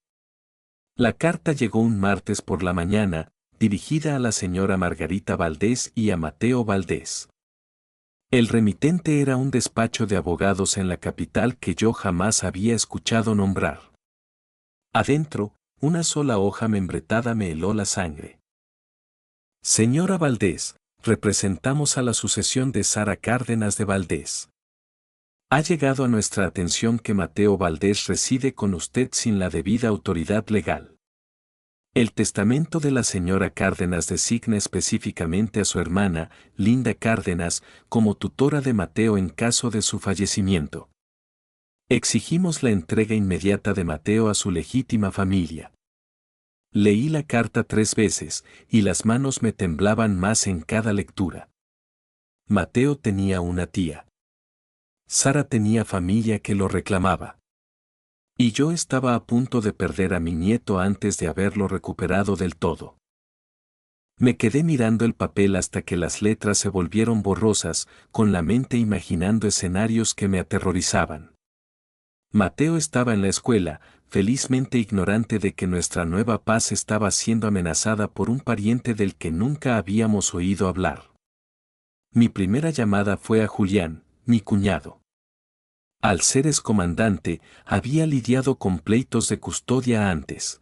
La carta llegó un martes por la mañana, dirigida a la señora Margarita Valdés y a Mateo Valdés. El remitente era un despacho de abogados en la capital que yo jamás había escuchado nombrar. Adentro, una sola hoja membretada me heló la sangre. Señora Valdés, representamos a la sucesión de Sara Cárdenas de Valdés. Ha llegado a nuestra atención que Mateo Valdés reside con usted sin la debida autoridad legal. El testamento de la señora Cárdenas designa específicamente a su hermana, Linda Cárdenas, como tutora de Mateo en caso de su fallecimiento. Exigimos la entrega inmediata de Mateo a su legítima familia. Leí la carta 3 veces, y las manos me temblaban más en cada lectura. Mateo tenía una tía. Sara tenía familia que lo reclamaba. Y yo estaba a punto de perder a mi nieto antes de haberlo recuperado del todo. Me quedé mirando el papel hasta que las letras se volvieron borrosas, con la mente imaginando escenarios que me aterrorizaban. Mateo estaba en la escuela, felizmente ignorante de que nuestra nueva paz estaba siendo amenazada por un pariente del que nunca habíamos oído hablar. Mi primera llamada fue a Julián, mi cuñado. Al ser excomandante, había lidiado con pleitos de custodia antes.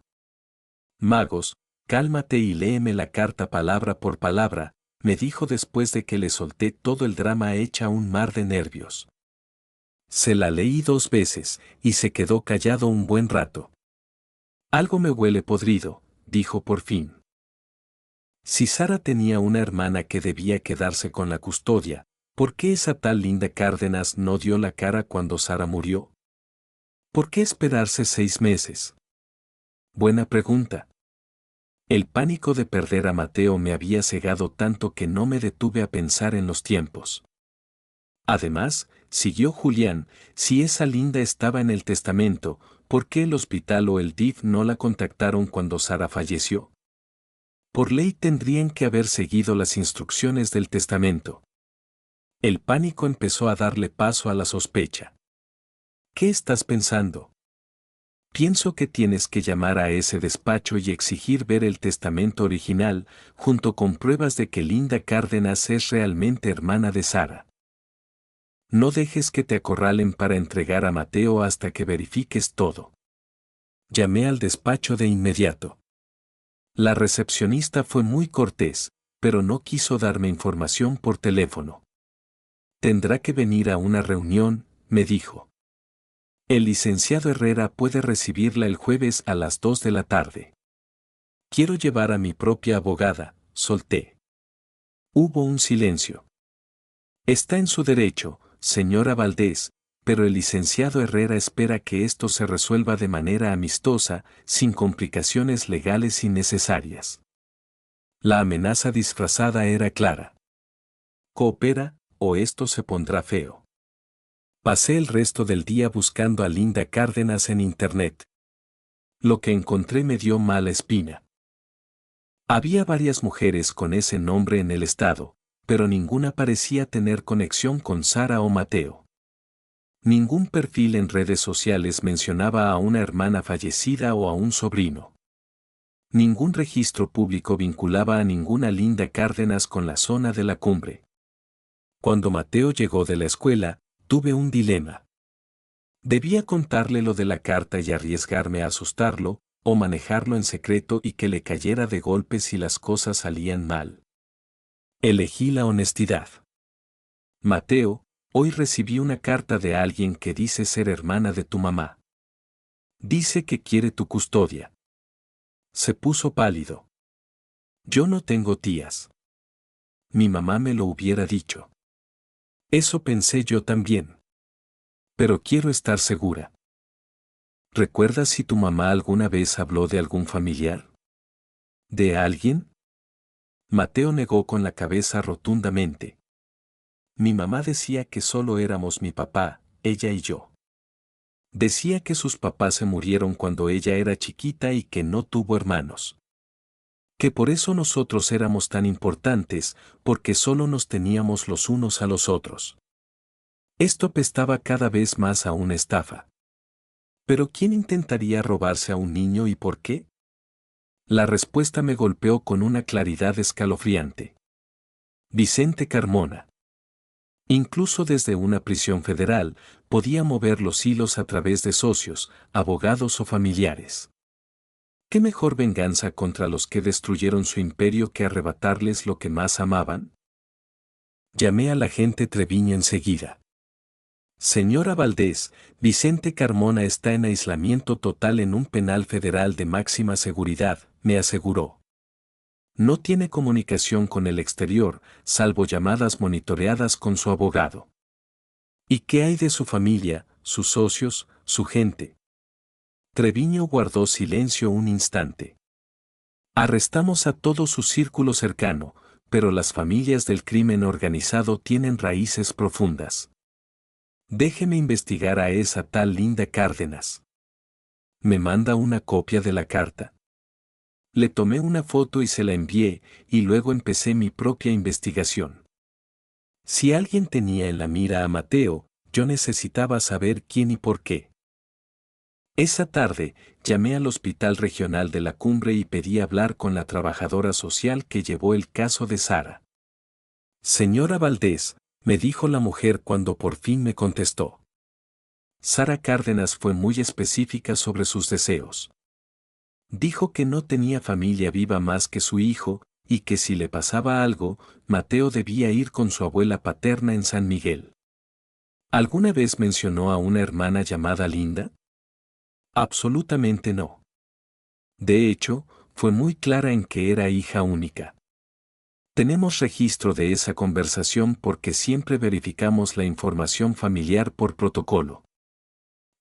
Magos, cálmate y léeme la carta palabra por palabra, me dijo después de que le solté todo el drama hecha un mar de nervios. Se la leí 2 veces, y se quedó callado un buen rato. Algo me huele podrido, dijo por fin. Si Sara tenía una hermana que debía quedarse con la custodia, ¿por qué esa tal Linda Cárdenas no dio la cara cuando Sara murió? ¿Por qué esperarse 6 meses? Buena pregunta. El pánico de perder a Mateo me había cegado tanto que no me detuve a pensar en los tiempos. Además, siguió Julián, si esa Linda estaba en el testamento, ¿por qué el hospital o el DIF no la contactaron cuando Sara falleció? Por ley tendrían que haber seguido las instrucciones del testamento. El pánico empezó a darle paso a la sospecha. ¿Qué estás pensando? Pienso que tienes que llamar a ese despacho y exigir ver el testamento original, junto con pruebas de que Linda Cárdenas es realmente hermana de Sara. No dejes que te acorralen para entregar a Mateo hasta que verifiques todo. Llamé al despacho de inmediato. La recepcionista fue muy cortés, pero no quiso darme información por teléfono. Tendrá que venir a una reunión, me dijo. El licenciado Herrera puede recibirla el jueves a las 2 de la tarde. Quiero llevar a mi propia abogada, solté. Hubo un silencio. Está en su derecho, señora Valdés, pero el licenciado Herrera espera que esto se resuelva de manera amistosa, sin complicaciones legales innecesarias. La amenaza disfrazada era clara. Coopera, o esto se pondrá feo. Pasé el resto del día buscando a Linda Cárdenas en Internet. Lo que encontré me dio mala espina. Había varias mujeres con ese nombre en el estado, pero ninguna parecía tener conexión con Sara o Mateo. Ningún perfil en redes sociales mencionaba a una hermana fallecida o a un sobrino. Ningún registro público vinculaba a ninguna Linda Cárdenas con la zona de la cumbre. Cuando Mateo llegó de la escuela, tuve un dilema. Debía contarle lo de la carta y arriesgarme a asustarlo, o manejarlo en secreto y que le cayera de golpe si las cosas salían mal. Elegí la honestidad. Mateo, hoy recibí una carta de alguien que dice ser hermana de tu mamá. Dice que quiere tu custodia. Se puso pálido. Yo no tengo tías. Mi mamá me lo hubiera dicho. Eso pensé yo también. Pero quiero estar segura. ¿Recuerdas si tu mamá alguna vez habló de algún familiar? ¿De alguien? Mateo negó con la cabeza rotundamente. Mi mamá decía que solo éramos mi papá, ella y yo. Decía que sus papás se murieron cuando ella era chiquita y que no tuvo hermanos. Que por eso nosotros éramos tan importantes, porque solo nos teníamos los unos a los otros. Esto apestaba cada vez más a una estafa. ¿Pero quién intentaría robarse a un niño y por qué? La respuesta me golpeó con una claridad escalofriante. Vicente Carmona. Incluso desde una prisión federal, podía mover los hilos a través de socios, abogados o familiares. ¿Qué mejor venganza contra los que destruyeron su imperio que arrebatarles lo que más amaban? Llamé al agente Treviño enseguida. Señora Valdés, Vicente Carmona está en aislamiento total en un penal federal de máxima seguridad, me aseguró. No tiene comunicación con el exterior, salvo llamadas monitoreadas con su abogado. ¿Y qué hay de su familia, sus socios, su gente? Treviño guardó silencio un instante. Arrestamos a todo su círculo cercano, pero las familias del crimen organizado tienen raíces profundas. Déjeme investigar a esa tal Linda Cárdenas. ¿Me manda una copia de la carta? Le tomé una foto y se la envié, y luego empecé mi propia investigación. Si alguien tenía en la mira a Mateo, yo necesitaba saber quién y por qué. Esa tarde, llamé al Hospital Regional de la Cumbre y pedí hablar con la trabajadora social que llevó el caso de Sara. Señora Valdés, me dijo la mujer cuando por fin me contestó. Sara Cárdenas fue muy específica sobre sus deseos. Dijo que no tenía familia viva más que su hijo, y que si le pasaba algo, Mateo debía ir con su abuela paterna en San Miguel. ¿Alguna vez mencionó a una hermana llamada Linda? Absolutamente no. De hecho, fue muy clara en que era hija única. Tenemos registro de esa conversación porque siempre verificamos la información familiar por protocolo.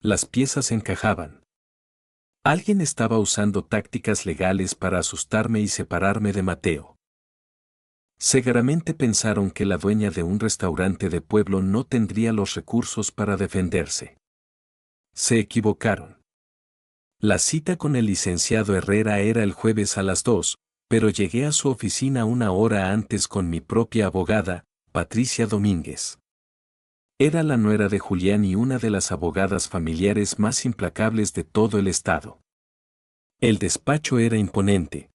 Las piezas encajaban. Alguien estaba usando tácticas legales para asustarme y separarme de Mateo. Seguramente pensaron que la dueña de un restaurante de pueblo no tendría los recursos para defenderse. Se equivocaron. La cita con el licenciado Herrera era el jueves a las 2, pero llegué a su oficina una hora antes con mi propia abogada, Patricia Domínguez. Era la nuera de Julián y una de las abogadas familiares más implacables de todo el estado. El despacho era imponente.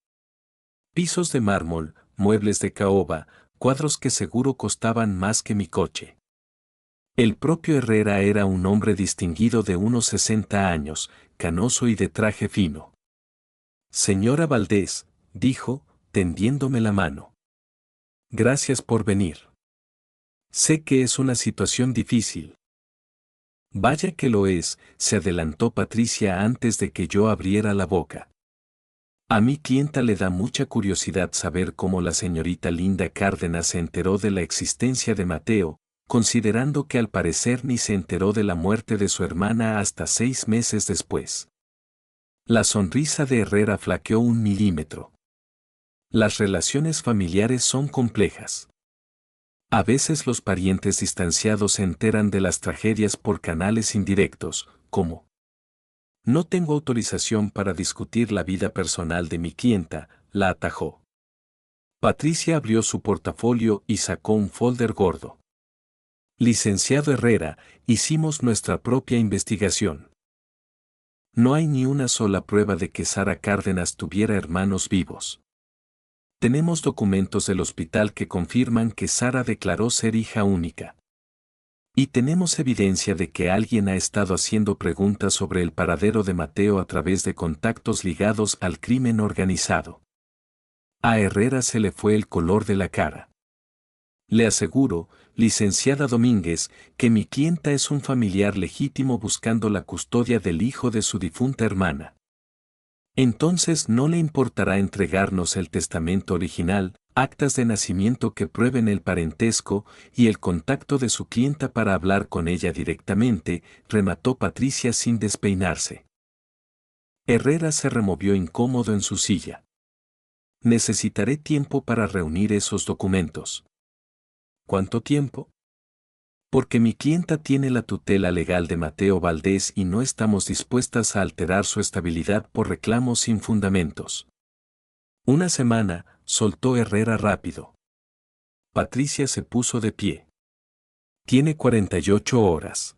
Pisos de mármol, muebles de caoba, cuadros que seguro costaban más que mi coche. El propio Herrera era un hombre distinguido de unos 60 años, canoso y de traje fino. Señora Valdés, dijo, tendiéndome la mano. Gracias por venir. Sé que es una situación difícil. Vaya que lo es, se adelantó Patricia antes de que yo abriera la boca. A mi clienta le da mucha curiosidad saber cómo la señorita Linda Cárdenas se enteró de la existencia de Mateo, considerando que al parecer ni se enteró de la muerte de su hermana hasta 6 meses después. La sonrisa de Herrera flaqueó 1 milímetro. Las relaciones familiares son complejas. A veces los parientes distanciados se enteran de las tragedias por canales indirectos, como: no tengo autorización para discutir la vida personal de mi clienta, la atajó. Patricia abrió su portafolio y sacó un folder gordo. Licenciado Herrera, hicimos nuestra propia investigación. No hay ni una sola prueba de que Sara Cárdenas tuviera hermanos vivos. Tenemos documentos del hospital que confirman que Sara declaró ser hija única. Y tenemos evidencia de que alguien ha estado haciendo preguntas sobre el paradero de Mateo a través de contactos ligados al crimen organizado. A Herrera se le fue el color de la cara. Le aseguro, licenciada Domínguez, que mi clienta es un familiar legítimo buscando la custodia del hijo de su difunta hermana. Entonces no le importará entregarnos el testamento original, actas de nacimiento que prueben el parentesco y el contacto de su clienta para hablar con ella directamente, remató Patricia sin despeinarse. Herrera se removió incómodo en su silla. Necesitaré tiempo para reunir esos documentos. ¿Cuánto tiempo? Porque mi clienta tiene la tutela legal de Mateo Valdés y no estamos dispuestas a alterar su estabilidad por reclamos sin fundamentos. 1 semana, soltó Herrera rápido. Patricia se puso de pie. Tiene 48 horas.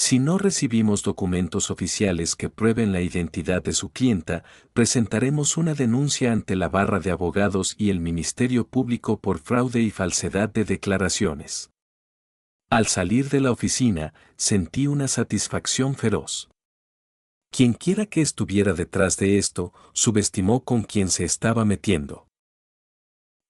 Si no recibimos documentos oficiales que prueben la identidad de su clienta, presentaremos una denuncia ante la barra de abogados y el Ministerio Público por fraude y falsedad de declaraciones. Al salir de la oficina, sentí una satisfacción feroz. Quienquiera que estuviera detrás de esto, subestimó con quién se estaba metiendo.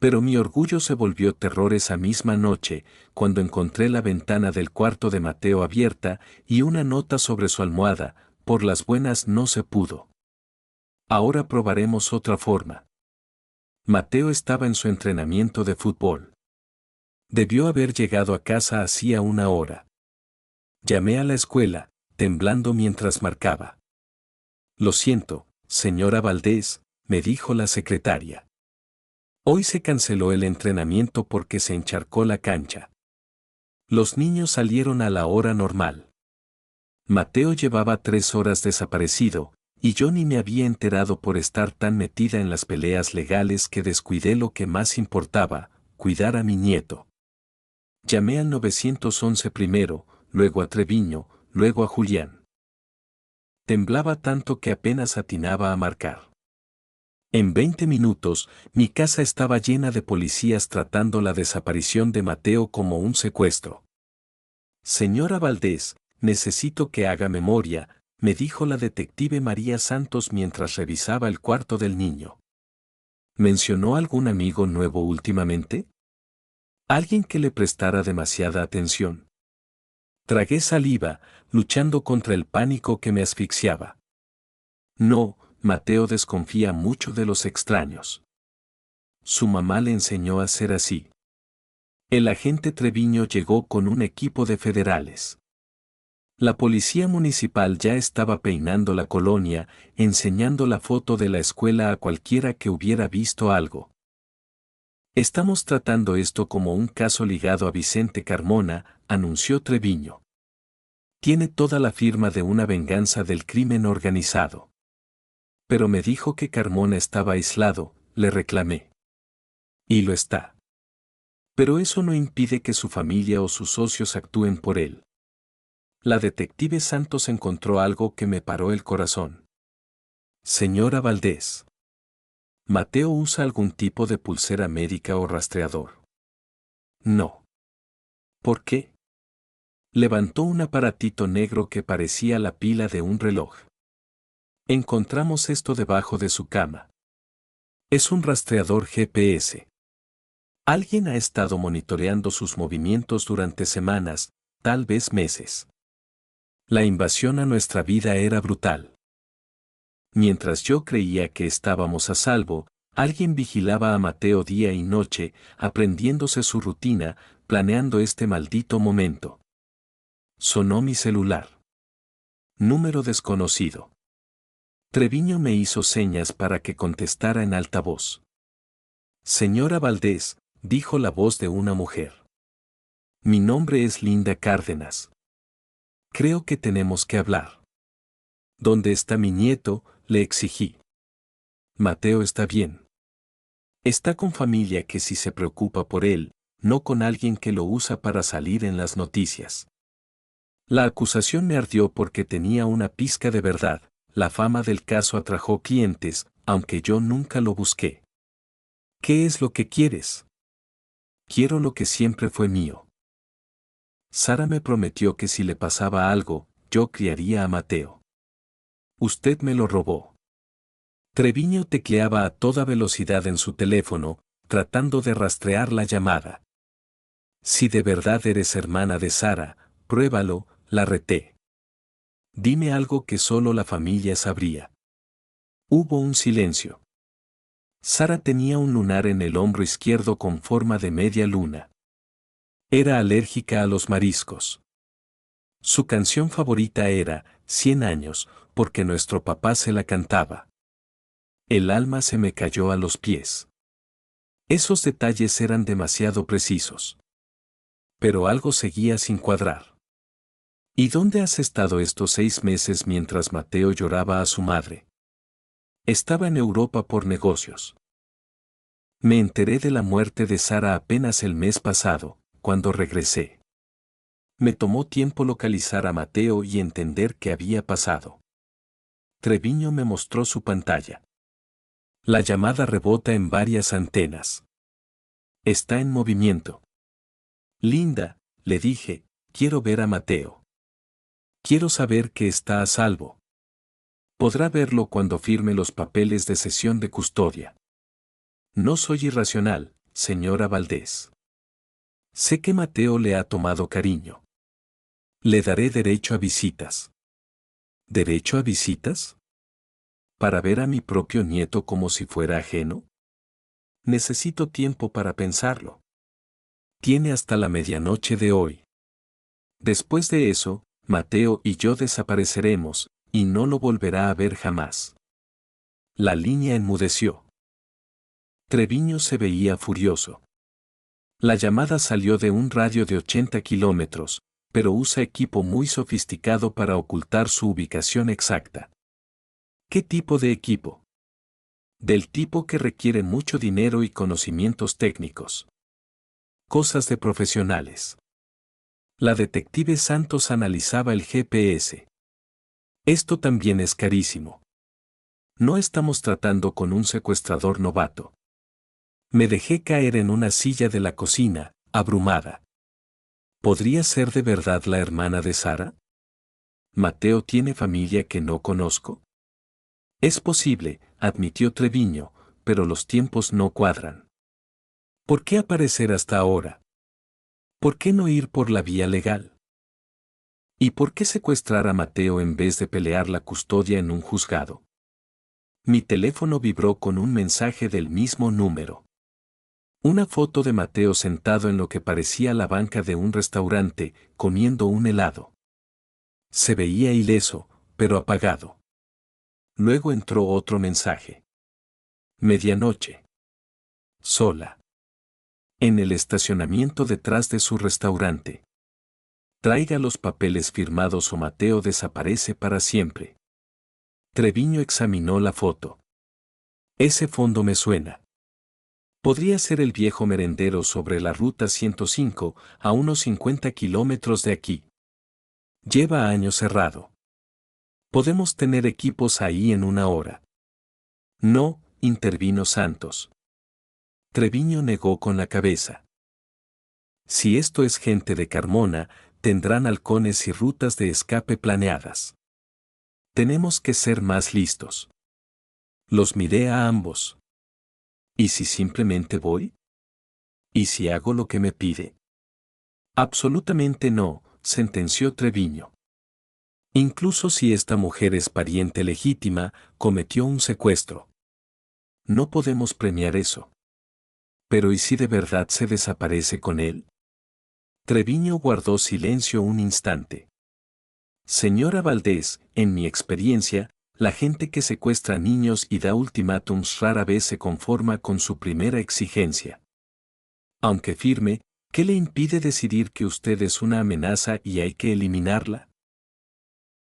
Pero mi orgullo se volvió terror esa misma noche, cuando encontré la ventana del cuarto de Mateo abierta y una nota sobre su almohada: por las buenas no se pudo. Ahora probaremos otra forma. Mateo estaba en su entrenamiento de fútbol. Debió haber llegado a casa hacía una hora. Llamé a la escuela, temblando mientras marcaba. Lo siento, señora Valdés, me dijo la secretaria. Hoy se canceló el entrenamiento porque se encharcó la cancha. Los niños salieron a la hora normal. Mateo llevaba 3 horas desaparecido, y yo ni me había enterado por estar tan metida en las peleas legales que descuidé lo que más importaba: cuidar a mi nieto. Llamé al 911 primero, luego a Treviño, luego a Julián. Temblaba tanto que apenas atinaba a marcar. En 20 minutos, mi casa estaba llena de policías tratando la desaparición de Mateo como un secuestro. Señora Valdés, necesito que haga memoria, me dijo la detective María Santos mientras revisaba el cuarto del niño. ¿Mencionó algún amigo nuevo últimamente? ¿Alguien que le prestara demasiada atención? Tragué saliva, luchando contra el pánico que me asfixiaba. No, Mateo desconfía mucho de los extraños. Su mamá le enseñó a ser así. El agente Treviño llegó con un equipo de federales. La policía municipal ya estaba peinando la colonia, enseñando la foto de la escuela a cualquiera que hubiera visto algo. Estamos tratando esto como un caso ligado a Vicente Carmona, anunció Treviño. Tiene toda la firma de una venganza del crimen organizado. Pero me dijo que Carmona estaba aislado, le reclamé. Y lo está. Pero eso no impide que su familia o sus socios actúen por él. La detective Santos encontró algo que me paró el corazón. Señora Valdés. ¿Mateo usa algún tipo de pulsera médica o rastreador? No. ¿Por qué? Levantó un aparatito negro que parecía la pila de un reloj. Encontramos esto debajo de su cama. Es un rastreador GPS. Alguien ha estado monitoreando sus movimientos durante semanas, tal vez meses. La invasión a nuestra vida era brutal. Mientras yo creía que estábamos a salvo, alguien vigilaba a Mateo día y noche, aprendiéndose su rutina, planeando este maldito momento. Sonó mi celular. Número desconocido. Treviño me hizo señas para que contestara en alta voz. Señora Valdés, dijo la voz de una mujer. Mi nombre es Linda Cárdenas. Creo que tenemos que hablar. ¿Dónde está mi nieto?, le exigí. Mateo está bien. Está con familia que sí se preocupa por él, no con alguien que lo usa para salir en las noticias. La acusación me ardió porque tenía una pizca de verdad. La fama del caso atrajo clientes, aunque yo nunca lo busqué. ¿Qué es lo que quieres? Quiero lo que siempre fue mío. Sara me prometió que si le pasaba algo, yo criaría a Mateo. Usted me lo robó. Treviño tecleaba a toda velocidad en su teléfono, tratando de rastrear la llamada. Si de verdad eres hermana de Sara, pruébalo, la reté. Dime algo que solo la familia sabría. Hubo un silencio. Sara tenía un lunar en el hombro izquierdo con forma de media luna. Era alérgica a los mariscos. Su canción favorita era 100 años, porque nuestro papá se la cantaba. El alma se me cayó a los pies. Esos detalles eran demasiado precisos. Pero algo seguía sin cuadrar. ¿Y dónde has estado estos 6 meses mientras Mateo lloraba a su madre? Estaba en Europa por negocios. Me enteré de la muerte de Sara apenas el mes pasado, cuando regresé. Me tomó tiempo localizar a Mateo y entender qué había pasado. Treviño me mostró su pantalla. La llamada rebota en varias antenas. Está en movimiento. Linda, le dije, quiero ver a Mateo. Quiero saber que está a salvo. Podrá verlo cuando firme los papeles de cesión de custodia. No soy irracional, señora Valdés. Sé que Mateo le ha tomado cariño. Le daré derecho a visitas. ¿Derecho a visitas? ¿Para ver a mi propio nieto como si fuera ajeno? Necesito tiempo para pensarlo. Tiene hasta la medianoche de hoy. Después de eso, Mateo y yo desapareceremos, y no lo volverá a ver jamás. La línea enmudeció. Treviño se veía furioso. La llamada salió de un radio de 80 kilómetros, pero usa equipo muy sofisticado para ocultar su ubicación exacta. ¿Qué tipo de equipo? Del tipo que requiere mucho dinero y conocimientos técnicos. Cosas de profesionales. La detective Santos analizaba el GPS. Esto también es carísimo. No estamos tratando con un secuestrador novato. Me dejé caer en una silla de la cocina, abrumada. ¿Podría ser de verdad la hermana de Sara? ¿Mateo tiene familia que no conozco? Es posible, admitió Treviño, pero los tiempos no cuadran. ¿Por qué aparecer hasta ahora? ¿Por qué no ir por la vía legal? ¿Y por qué secuestrar a Mateo en vez de pelear la custodia en un juzgado? Mi teléfono vibró con un mensaje del mismo número. Una foto de Mateo sentado en lo que parecía la banca de un restaurante, comiendo un helado. Se veía ileso, pero apagado. Luego entró otro mensaje. Medianoche. Sola. En el estacionamiento detrás de su restaurante. Traiga los papeles firmados o Mateo desaparece para siempre. Treviño examinó la foto. Ese fondo me suena. Podría ser el viejo merendero sobre la ruta 105, a unos 50 kilómetros de aquí. Lleva años cerrado. Podemos tener equipos ahí en una hora. No, intervino Santos. Treviño negó con la cabeza. Si esto es gente de Carmona, tendrán halcones y rutas de escape planeadas. Tenemos que ser más listos. Los miré a ambos. ¿Y si simplemente voy? ¿Y si hago lo que me pide? Absolutamente no, sentenció Treviño. Incluso si esta mujer es pariente legítima, cometió un secuestro. No podemos premiar eso. Pero ¿y si de verdad se desaparece con él? Treviño guardó silencio un instante. Señora Valdés, en mi experiencia, la gente que secuestra niños y da ultimátums rara vez se conforma con su primera exigencia. Aunque firme, ¿qué le impide decidir que usted es una amenaza y hay que eliminarla?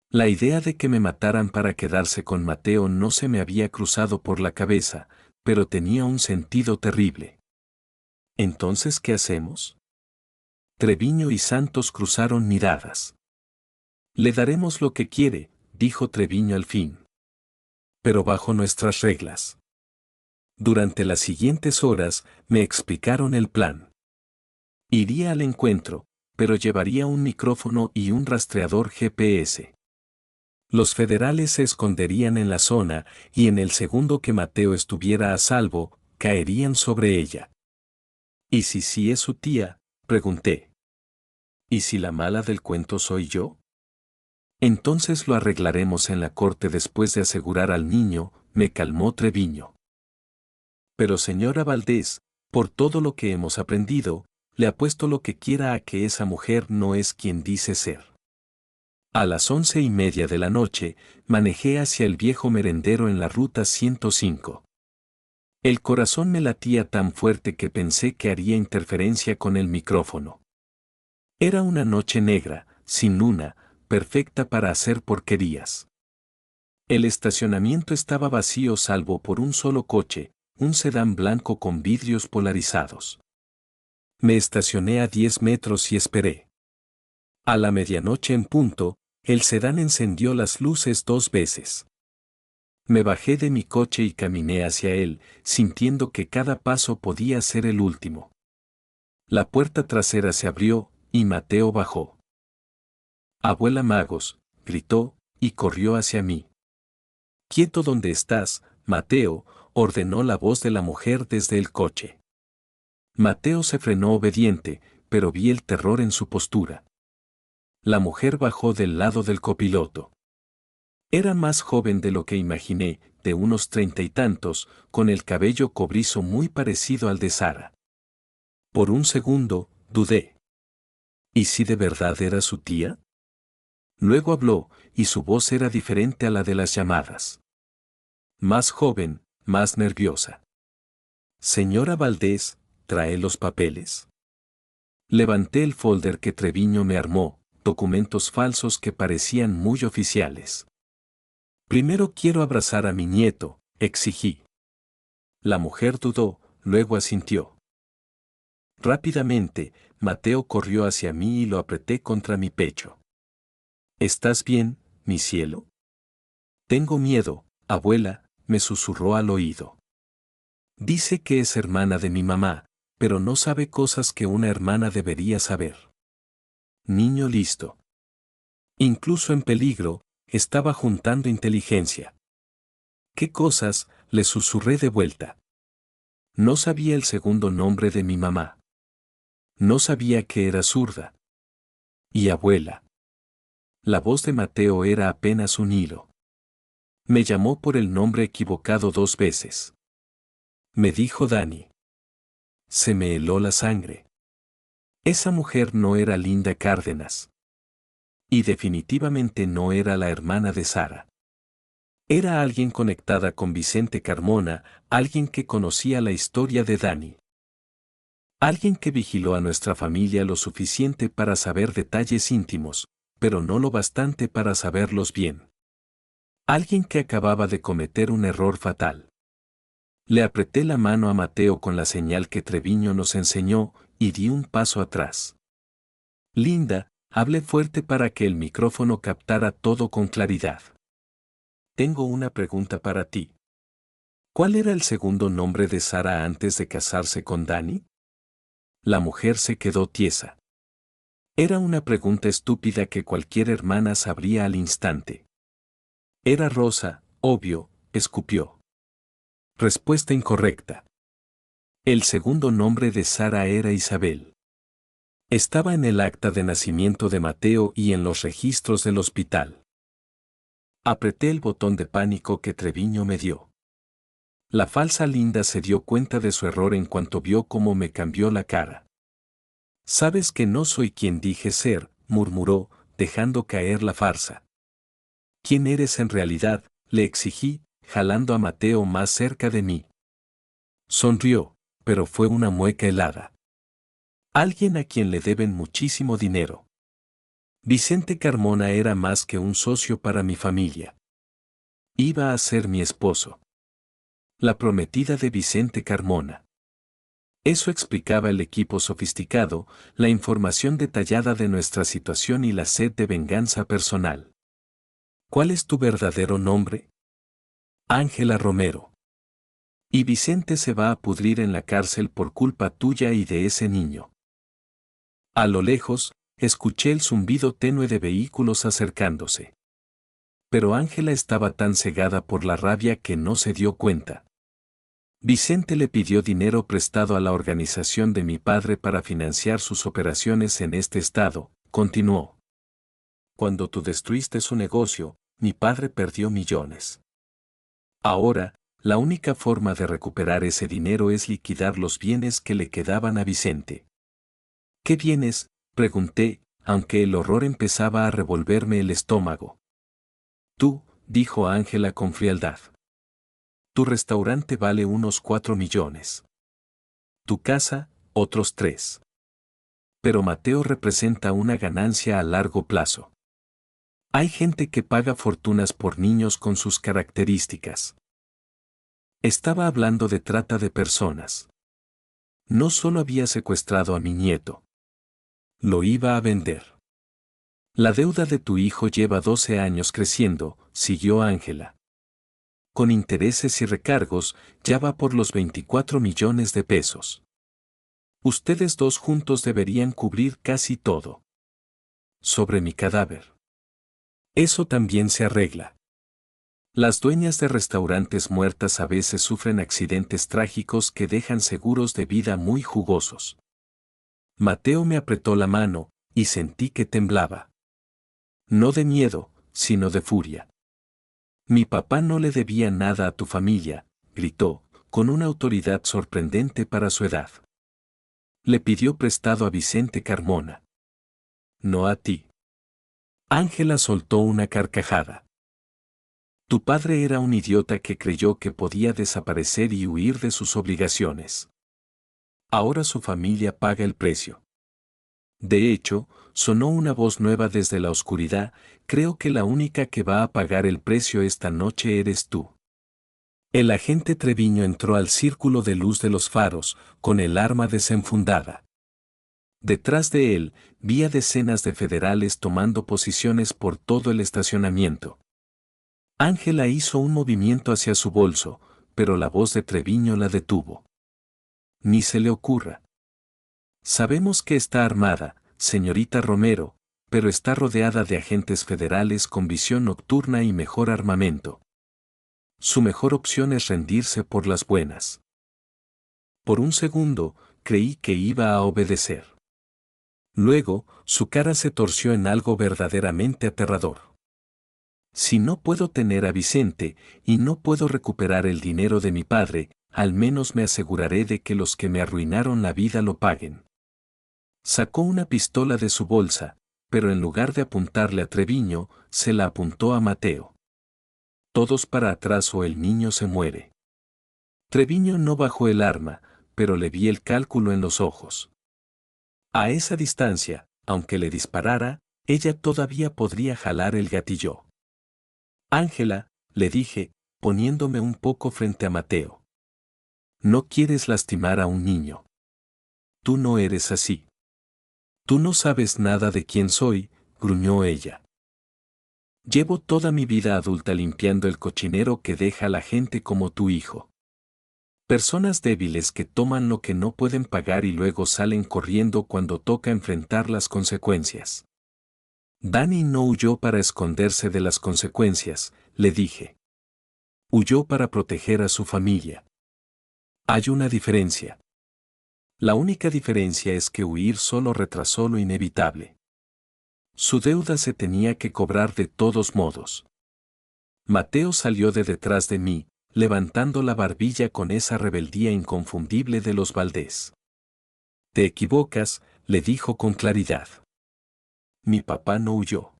La idea de que me mataran para quedarse con Mateo no se me había cruzado por la cabeza, pero tenía un sentido terrible. ¿Entonces qué hacemos? Treviño y Santos cruzaron miradas. Le daremos lo que quiere, dijo Treviño al fin. Pero bajo nuestras reglas. Durante las siguientes horas, me explicaron el plan. Iría al encuentro, pero llevaría un micrófono y un rastreador GPS. Los federales se esconderían en la zona y en el segundo que Mateo estuviera a salvo, caerían sobre ella. ¿Y si sí es su tía? Pregunté. ¿Y si la mala del cuento soy yo? Entonces lo arreglaremos en la corte después de asegurar al niño, me calmó Treviño. Pero señora Valdés, por todo lo que hemos aprendido, le apuesto lo que quiera a que esa mujer no es quien dice ser. A las 11:30 de la noche, manejé hacia el viejo merendero en la ruta 105. El corazón me latía tan fuerte que pensé que haría interferencia con el micrófono. Era una noche negra, sin luna, perfecta para hacer porquerías. El estacionamiento estaba vacío salvo por un solo coche, un sedán blanco con vidrios polarizados. Me estacioné a 10 metros y esperé. A la medianoche en punto, el sedán encendió las luces 2 veces. Me bajé de mi coche y caminé hacia él, sintiendo que cada paso podía ser el último. La puerta trasera se abrió, y Mateo bajó. «Abuela Magos», gritó, y corrió hacia mí. «Quieto donde estás, Mateo», ordenó la voz de la mujer desde el coche. Mateo se frenó obediente, pero vi el terror en su postura. La mujer bajó del lado del copiloto. Era más joven de lo que imaginé, de unos 30 y tantos, con el cabello cobrizo muy parecido al de Sara. Por un segundo, dudé. ¿Y si de verdad era su tía? Luego habló, y su voz era diferente a la de las llamadas. Más joven, más nerviosa. «Señora Valdés, ¿trae los papeles?». Levanté el folder que Treviño me armó, documentos falsos que parecían muy oficiales. «Primero quiero abrazar a mi nieto», exigí. La mujer dudó, luego asintió. Rápidamente, Mateo corrió hacia mí y lo apreté contra mi pecho. «¿Estás bien, mi cielo?». «Tengo miedo, abuela», me susurró al oído. «Dice que es hermana de mi mamá, pero no sabe cosas que una hermana debería saber». Niño listo. Incluso en peligro, estaba juntando inteligencia. «¿Qué cosas?», le susurré de vuelta. No sabía el segundo nombre de mi mamá. No sabía que era zurda. Y abuela. La voz de Mateo era apenas un hilo. Me llamó por el nombre equivocado 2 veces. Me dijo Dani. Se me heló la sangre. Esa mujer no era Linda Cárdenas. Y definitivamente no era la hermana de Sara. Era alguien conectada con Vicente Carmona, alguien que conocía la historia de Dani. Alguien que vigiló a nuestra familia lo suficiente para saber detalles íntimos, pero no lo bastante para saberlos bien. Alguien que acababa de cometer un error fatal. Le apreté la mano a Mateo con la señal que Treviño nos enseñó y di un paso atrás. «Linda», hablé fuerte para que el micrófono captara todo con claridad. «Tengo una pregunta para ti. ¿Cuál era el segundo nombre de Sara antes de casarse con Dani?». La mujer se quedó tiesa. Era una pregunta estúpida que cualquier hermana sabría al instante. «Era Rosa, obvio», escupió. Respuesta incorrecta. El segundo nombre de Sara era Isabel. Estaba en el acta de nacimiento de Mateo y en los registros del hospital. Apreté el botón de pánico que Treviño me dio. La falsa Linda se dio cuenta de su error en cuanto vio cómo me cambió la cara. «Sabes que no soy quien dije ser», murmuró, dejando caer la farsa. «¿Quién eres en realidad?», le exigí, jalando a Mateo más cerca de mí. Sonrió, pero fue una mueca helada. «Alguien a quien le deben muchísimo dinero». Vicente Carmona era más que un socio para mi familia. Iba a ser mi esposo. La prometida de Vicente Carmona. Eso explicaba el equipo sofisticado, la información detallada de nuestra situación y la sed de venganza personal. «¿Cuál es tu verdadero nombre?». «Ángela Romero». «Y Vicente se va a pudrir en la cárcel por culpa tuya y de ese niño». A lo lejos, escuché el zumbido tenue de vehículos acercándose. Pero Ángela estaba tan cegada por la rabia que no se dio cuenta. «Vicente le pidió dinero prestado a la organización de mi padre para financiar sus operaciones en este estado», continuó. «Cuando tú destruiste su negocio, mi padre perdió millones. Ahora, la única forma de recuperar ese dinero es liquidar los bienes que le quedaban a Vicente». «¿Qué bienes?», pregunté, aunque el horror empezaba a revolverme el estómago. «Tú», dijo Ángela con frialdad. «Tu restaurante vale unos 4 millones. Tu casa, otros 3. Pero Mateo representa una ganancia a largo plazo. Hay gente que paga fortunas por niños con sus características». Estaba hablando de trata de personas. No solo había secuestrado a mi nieto. Lo iba a vender. La deuda de tu hijo lleva 12 años creciendo, siguió Ángela. Con intereses y recargos, ya va por los 24 millones de pesos. Ustedes dos juntos deberían cubrir casi todo. Sobre mi cadáver. Eso también se arregla. Las dueñas de restaurantes muertas a veces sufren accidentes trágicos que dejan seguros de vida muy jugosos. Mateo me apretó la mano, y sentí que temblaba. No de miedo, sino de furia. Mi papá no le debía nada a tu familia, gritó, con una autoridad sorprendente para su edad. Le pidió prestado a Vicente Carmona. No a ti. Ángela soltó una carcajada. Tu padre era un idiota que creyó que podía desaparecer y huir de sus obligaciones. Ahora su familia paga el precio. De hecho, sonó una voz nueva desde la oscuridad, creo que la única que va a pagar el precio esta noche eres tú. El agente Treviño entró al círculo de luz de los faros, con el arma desenfundada. Detrás de él, vi a decenas de federales tomando posiciones por todo el estacionamiento. Ángela hizo un movimiento hacia su bolso, pero la voz de Treviño la detuvo. Ni se le ocurra. Sabemos que está armada, señorita Romero, pero está rodeada de agentes federales con visión nocturna y mejor armamento. Su mejor opción es rendirse por las buenas. Por un segundo, creí que iba a obedecer. Luego, su cara se torció en algo verdaderamente aterrador. Si no puedo tener a Vicente, y no puedo recuperar el dinero de mi padre, al menos me aseguraré de que los que me arruinaron la vida lo paguen. Sacó una pistola de su bolsa, pero en lugar de apuntarle a Treviño, se la apuntó a Mateo. Todos para atrás o el niño se muere. Treviño no bajó el arma, pero le vi el cálculo en los ojos. A esa distancia, aunque le disparara, ella todavía podría jalar el gatillo. Ángela, le dije, poniéndome un poco frente a Mateo. No quieres lastimar a un niño. Tú no eres así. Tú no sabes nada de quién soy, gruñó ella. Llevo toda mi vida adulta limpiando el cochinero que deja la gente como tu hijo. Personas débiles que toman lo que no pueden pagar y luego salen corriendo cuando toca enfrentar las consecuencias. Danny no huyó para esconderse de las consecuencias, le dije. Huyó para proteger a su familia. Hay una diferencia. La única diferencia es que huir solo retrasó lo inevitable. Su deuda se tenía que cobrar de todos modos. Mateo salió de detrás de mí, levantando la barbilla con esa rebeldía inconfundible de los Valdés. Te equivocas, le dijo con claridad. Mi papá no huyó.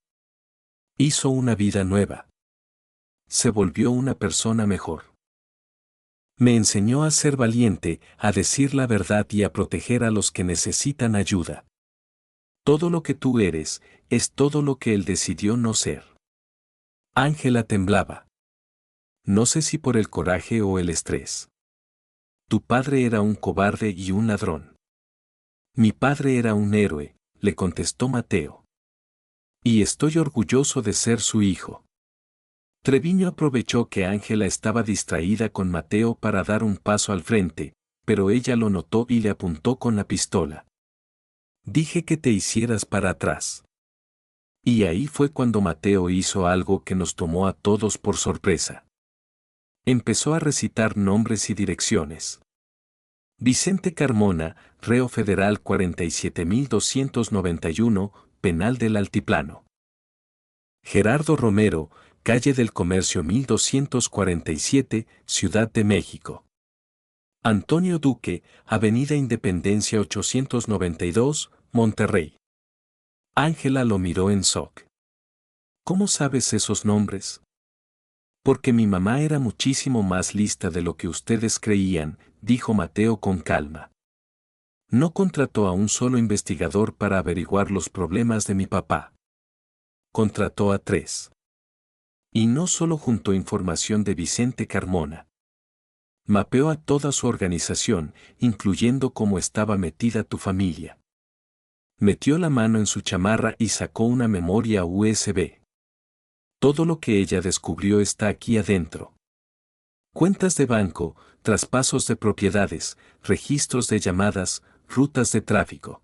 Hizo una vida nueva. Se volvió una persona mejor. Me enseñó a ser valiente, a decir la verdad y a proteger a los que necesitan ayuda. Todo lo que tú eres, es todo lo que él decidió no ser. Ángela temblaba. No sé si por el coraje o el estrés. Tu padre era un cobarde y un ladrón. Mi padre era un héroe, le contestó Mateo. Y estoy orgulloso de ser su hijo. Treviño aprovechó que Ángela estaba distraída con Mateo para dar un paso al frente, pero ella lo notó y le apuntó con la pistola. Dije que te hicieras para atrás. Y ahí fue cuando Mateo hizo algo que nos tomó a todos por sorpresa. Empezó a recitar nombres y direcciones. Vicente Carmona, reo federal 47.291, penal del Altiplano. Gerardo Romero, calle del Comercio 1247, Ciudad de México. Antonio Duque, Avenida Independencia 892, Monterrey. Ángela lo miró en shock. ¿Cómo sabes esos nombres? Porque mi mamá era muchísimo más lista de lo que ustedes creían, dijo Mateo con calma. No contrató a un solo investigador para averiguar los problemas de mi papá. Contrató a 3. Y no solo juntó información de Vicente Carmona. Mapeó a toda su organización, incluyendo cómo estaba metida tu familia. Metió la mano en su chamarra y sacó una memoria USB. Todo lo que ella descubrió está aquí adentro. Cuentas de banco, traspasos de propiedades, registros de llamadas, rutas de tráfico.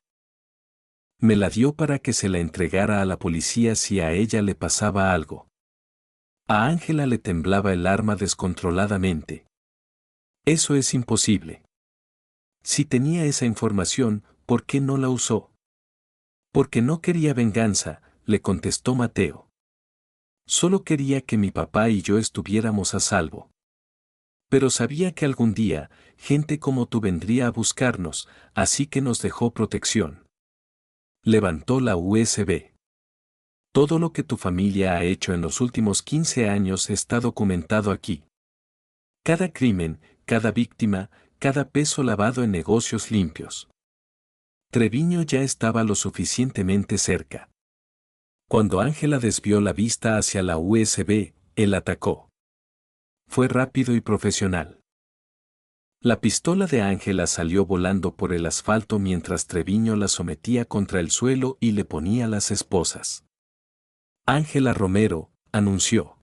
Me la dio para que se la entregara a la policía si a ella le pasaba algo. A Ángela le temblaba el arma descontroladamente. Eso es imposible. Si tenía esa información, ¿por qué no la usó? Porque no quería venganza, le contestó Mateo. Solo quería que mi papá y yo estuviéramos a salvo. Pero sabía que algún día, gente como tú vendría a buscarnos, así que nos dejó protección. Levantó la USB. Todo lo que tu familia ha hecho en los últimos 15 años está documentado aquí. Cada crimen, cada víctima, cada peso lavado en negocios limpios. Treviño ya estaba lo suficientemente cerca. Cuando Ángela desvió la vista hacia la USB, él atacó. Fue rápido y profesional. La pistola de Ángela salió volando por el asfalto mientras Treviño la sometía contra el suelo y le ponía las esposas. Ángela Romero, anunció.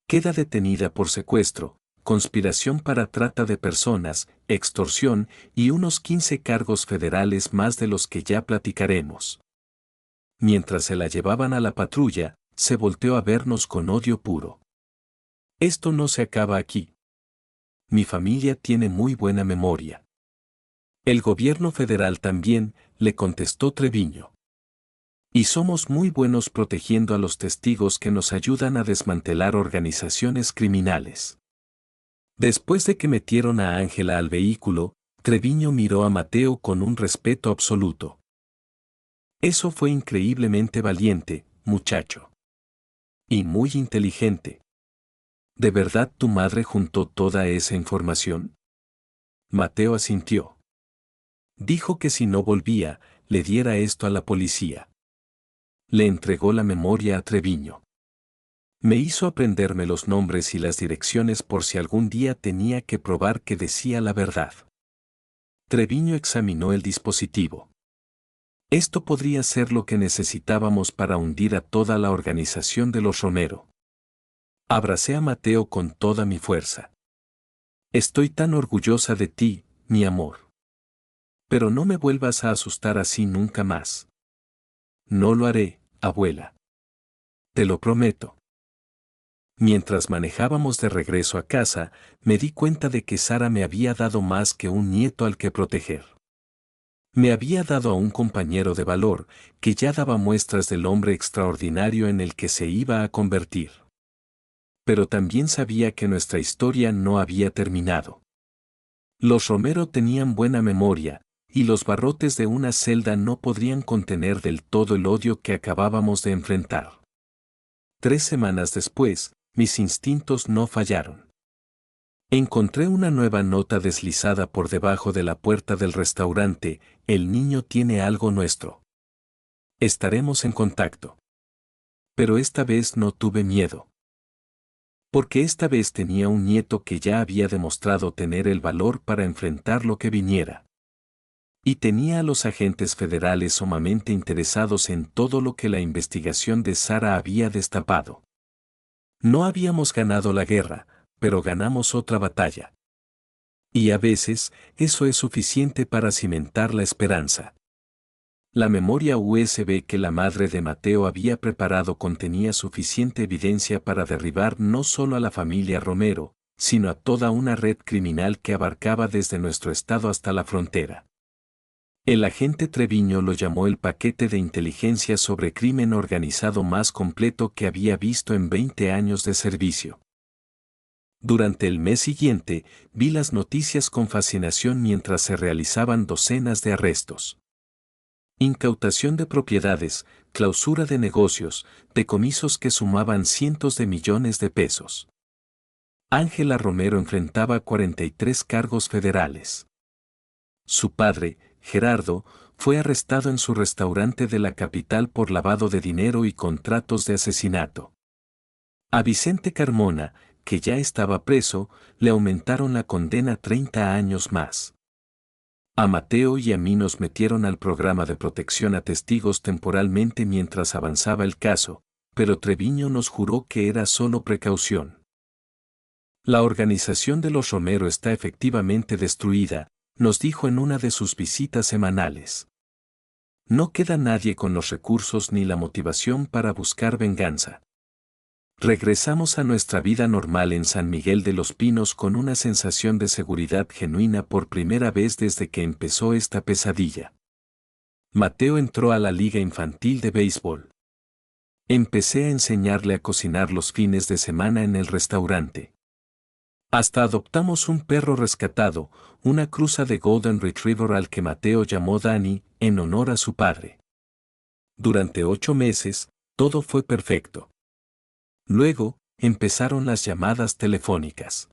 Queda detenida por secuestro, conspiración para trata de personas, extorsión y unos 15 cargos federales más de los que ya platicaremos. Mientras se la llevaban a la patrulla, se volteó a vernos con odio puro. Esto no se acaba aquí. Mi familia tiene muy buena memoria. El gobierno federal también, le contestó Treviño. Y somos muy buenos protegiendo a los testigos que nos ayudan a desmantelar organizaciones criminales. Después de que metieron a Ángela al vehículo, Treviño miró a Mateo con un respeto absoluto. Eso fue increíblemente valiente, muchacho. Y muy inteligente. ¿De verdad tu madre juntó toda esa información? Mateo asintió. Dijo que si no volvía, le diera esto a la policía. Le entregó la memoria a Treviño. Me hizo aprenderme los nombres y las direcciones por si algún día tenía que probar que decía la verdad. Treviño examinó el dispositivo. Esto podría ser lo que necesitábamos para hundir a toda la organización de los Romero. Abracé a Mateo con toda mi fuerza. Estoy tan orgullosa de ti, mi amor. Pero no me vuelvas a asustar así nunca más. No lo haré, abuela. Te lo prometo. Mientras manejábamos de regreso a casa, me di cuenta de que Sara me había dado más que un nieto al que proteger. Me había dado a un compañero de valor, que ya daba muestras del hombre extraordinario en el que se iba a convertir. Pero también sabía que nuestra historia no había terminado. Los Romero tenían buena memoria, y los barrotes de una celda no podrían contener del todo el odio que acabábamos de enfrentar. 3 semanas después, mis instintos no fallaron. Encontré una nueva nota deslizada por debajo de la puerta del restaurante: el niño tiene algo nuestro. Estaremos en contacto. Pero esta vez no tuve miedo. Porque esta vez tenía un nieto que ya había demostrado tener el valor para enfrentar lo que viniera. Y tenía a los agentes federales sumamente interesados en todo lo que la investigación de Sara había destapado. No habíamos ganado la guerra, pero ganamos otra batalla. Y a veces, eso es suficiente para cimentar la esperanza. La memoria USB que la madre de Mateo había preparado contenía suficiente evidencia para derribar no solo a la familia Romero, sino a toda una red criminal que abarcaba desde nuestro estado hasta la frontera. El agente Treviño lo llamó el paquete de inteligencia sobre crimen organizado más completo que había visto en 20 años de servicio. Durante el mes siguiente, vi las noticias con fascinación mientras se realizaban docenas de arrestos. Incautación de propiedades, clausura de negocios, decomisos que sumaban cientos de millones de pesos. Ángela Romero enfrentaba 43 cargos federales. Su padre, Gerardo, fue arrestado en su restaurante de la capital por lavado de dinero y contratos de asesinato. A Vicente Carmona, que ya estaba preso, le aumentaron la condena 30 años más. A Mateo y a mí nos metieron al programa de protección a testigos temporalmente mientras avanzaba el caso, pero Treviño nos juró que era solo precaución. La organización de los Romero está efectivamente destruida, nos dijo en una de sus visitas semanales. No queda nadie con los recursos ni la motivación para buscar venganza. Regresamos a nuestra vida normal en San Miguel de los Pinos con una sensación de seguridad genuina por primera vez desde que empezó esta pesadilla. Mateo entró a la liga infantil de béisbol. Empecé a enseñarle a cocinar los fines de semana en el restaurante. Hasta adoptamos un perro rescatado, una cruza de Golden Retriever al que Mateo llamó Danny, en honor a su padre. Durante 8 meses, todo fue perfecto. Luego, empezaron las llamadas telefónicas.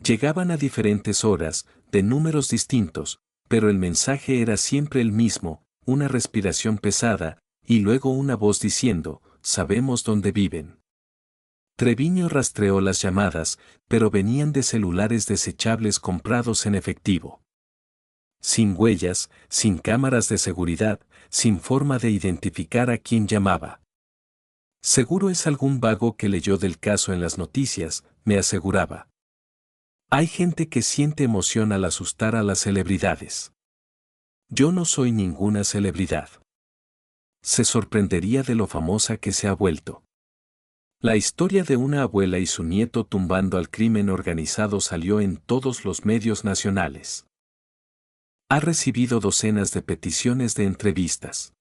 Llegaban a diferentes horas, de números distintos, pero el mensaje era siempre el mismo, una respiración pesada, y luego una voz diciendo, sabemos dónde viven. Treviño rastreó las llamadas, pero venían de celulares desechables comprados en efectivo. Sin huellas, sin cámaras de seguridad, sin forma de identificar a quién llamaba. Seguro es algún vago que leyó del caso en las noticias, me aseguraba. Hay gente que siente emoción al asustar a las celebridades. Yo no soy ninguna celebridad. Se sorprendería de lo famosa que se ha vuelto. La historia de una abuela y su nieto tumbando al crimen organizado salió en todos los medios nacionales. Ha recibido docenas de peticiones de entrevistas.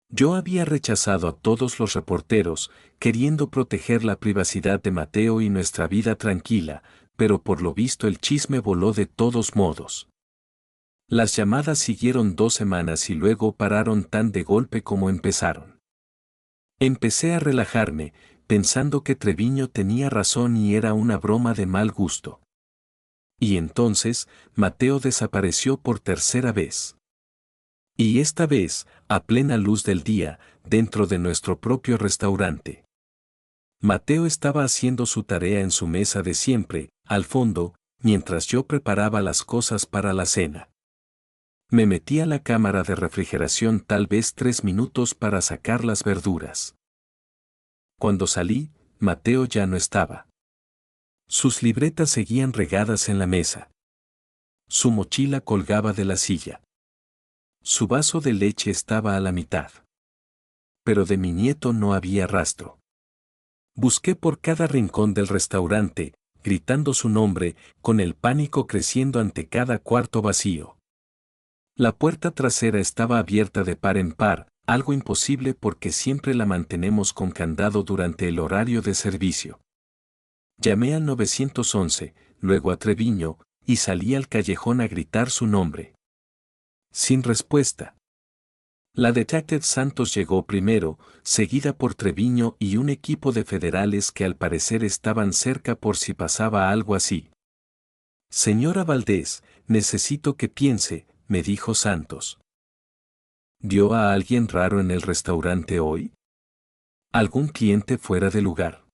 Yo había rechazado a todos los reporteros, queriendo proteger la privacidad de Mateo y nuestra vida tranquila, pero por lo visto el chisme voló de todos modos. Las llamadas siguieron 2 semanas y luego pararon tan de golpe como empezaron. Empecé a relajarme, pensando que Treviño tenía razón y era una broma de mal gusto. Y entonces, Mateo desapareció por tercera vez. Y esta vez, a plena luz del día, dentro de nuestro propio restaurante. Mateo estaba haciendo su tarea en su mesa de siempre, al fondo, mientras yo preparaba las cosas para la cena. Me metí a la cámara de refrigeración tal vez 3 minutos para sacar las verduras. Cuando salí, Mateo ya no estaba. Sus libretas seguían regadas en la mesa. Su mochila colgaba de la silla. Su vaso de leche estaba a la mitad. Pero de mi nieto no había rastro. Busqué por cada rincón del restaurante, gritando su nombre, con el pánico creciendo ante cada cuarto vacío. La puerta trasera estaba abierta de par en par, algo imposible porque siempre la mantenemos con candado durante el horario de servicio. Llamé al 911, luego a Treviño, y salí al callejón a gritar su nombre. Sin respuesta. La Detective Santos llegó primero, seguida por Treviño y un equipo de federales que al parecer estaban cerca por si pasaba algo así. Señora Valdés, necesito que piense, me dijo Santos. ¿Vio a alguien raro en el restaurante hoy? ¿Algún cliente fuera de lugar?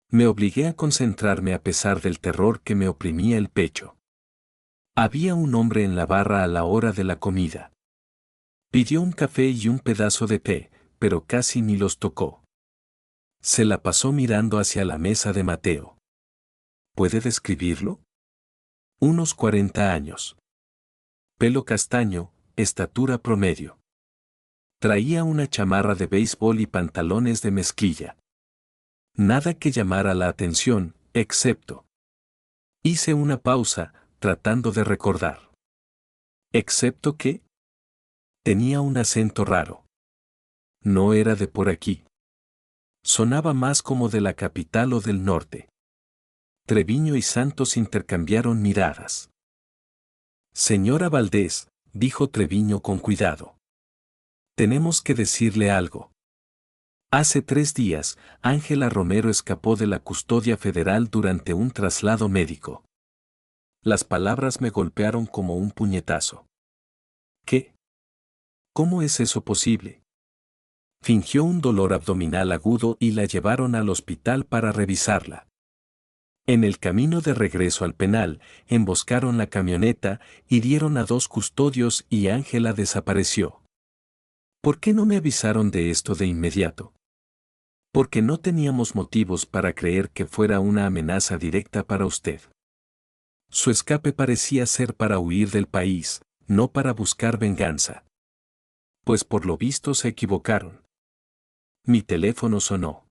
Me obligué a concentrarme a pesar del terror que me oprimía el pecho. Había un hombre en la barra a la hora de la comida. Pidió un café y un pedazo de té, pero casi ni los tocó. Se la pasó mirando hacia la mesa de Mateo. ¿Puede describirlo? Unos 40 años. Pelo castaño, estatura promedio. Traía una chamarra de béisbol y pantalones de mezclilla. Nada que llamara la atención, excepto. Hice una pausa, tratando de recordar. ¿Excepto qué? Tenía un acento raro. No era de por aquí. Sonaba más como de la capital o del norte. Treviño y Santos intercambiaron miradas. Señora Valdés, dijo Treviño con cuidado. Tenemos que decirle algo. Hace 3 días, Ángela Romero escapó de la custodia federal durante un traslado médico. Las palabras me golpearon como un puñetazo. ¿Qué? ¿Cómo es eso posible? Fingió un dolor abdominal agudo y la llevaron al hospital para revisarla. En el camino de regreso al penal, emboscaron la camioneta, hirieron a 2 custodios y Ángela desapareció. ¿Por qué no me avisaron de esto de inmediato? Porque no teníamos motivos para creer que fuera una amenaza directa para usted. Su escape parecía ser para huir del país, no para buscar venganza. Pues por lo visto se equivocaron. Mi teléfono sonó.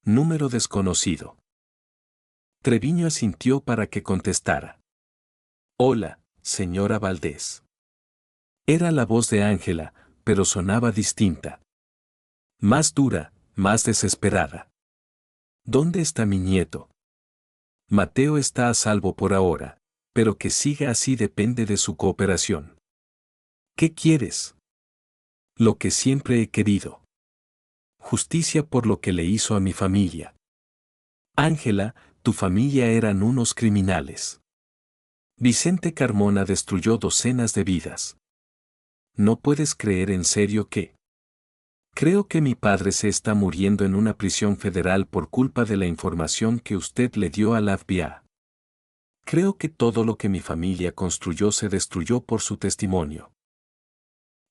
Número desconocido. Treviño asintió para que contestara. Hola, señora Valdés. Era la voz de Ángela, pero sonaba distinta. Más dura, más desesperada. ¿Dónde está mi nieto? Mateo está a salvo por ahora, pero que siga así depende de su cooperación. ¿Qué quieres? Lo que siempre he querido. Justicia por lo que le hizo a mi familia. Ángela, tu familia eran unos criminales. Vicente Carmona destruyó docenas de vidas. ¿No puedes creer en serio que? Creo que mi padre se está muriendo en una prisión federal por culpa de la información que usted le dio a la FBI. Creo que todo lo que mi familia construyó se destruyó por su testimonio.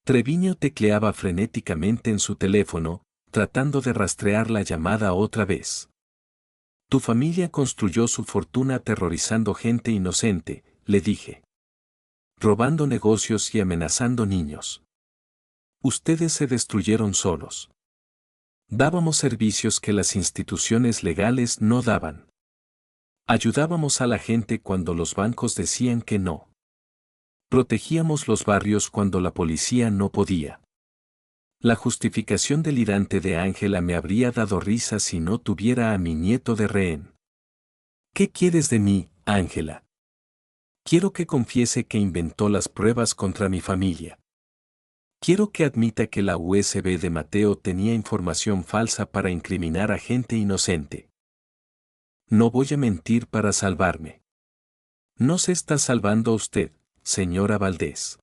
Treviño tecleaba frenéticamente en su teléfono, tratando de rastrear la llamada otra vez. Tu familia construyó su fortuna aterrorizando gente inocente, le dije. Robando negocios y amenazando niños. Ustedes se destruyeron solos. Dábamos servicios que las instituciones legales no daban. Ayudábamos a la gente cuando los bancos decían que no. Protegíamos los barrios cuando la policía no podía. La justificación delirante de Ángela me habría dado risa si no tuviera a mi nieto de rehén. ¿Qué quieres de mí, Ángela? Quiero que confiese que inventó las pruebas contra mi familia. Quiero que admita que la USB de Mateo tenía información falsa para incriminar a gente inocente. No voy a mentir para salvarme. No se está salvando a usted, señora Valdés.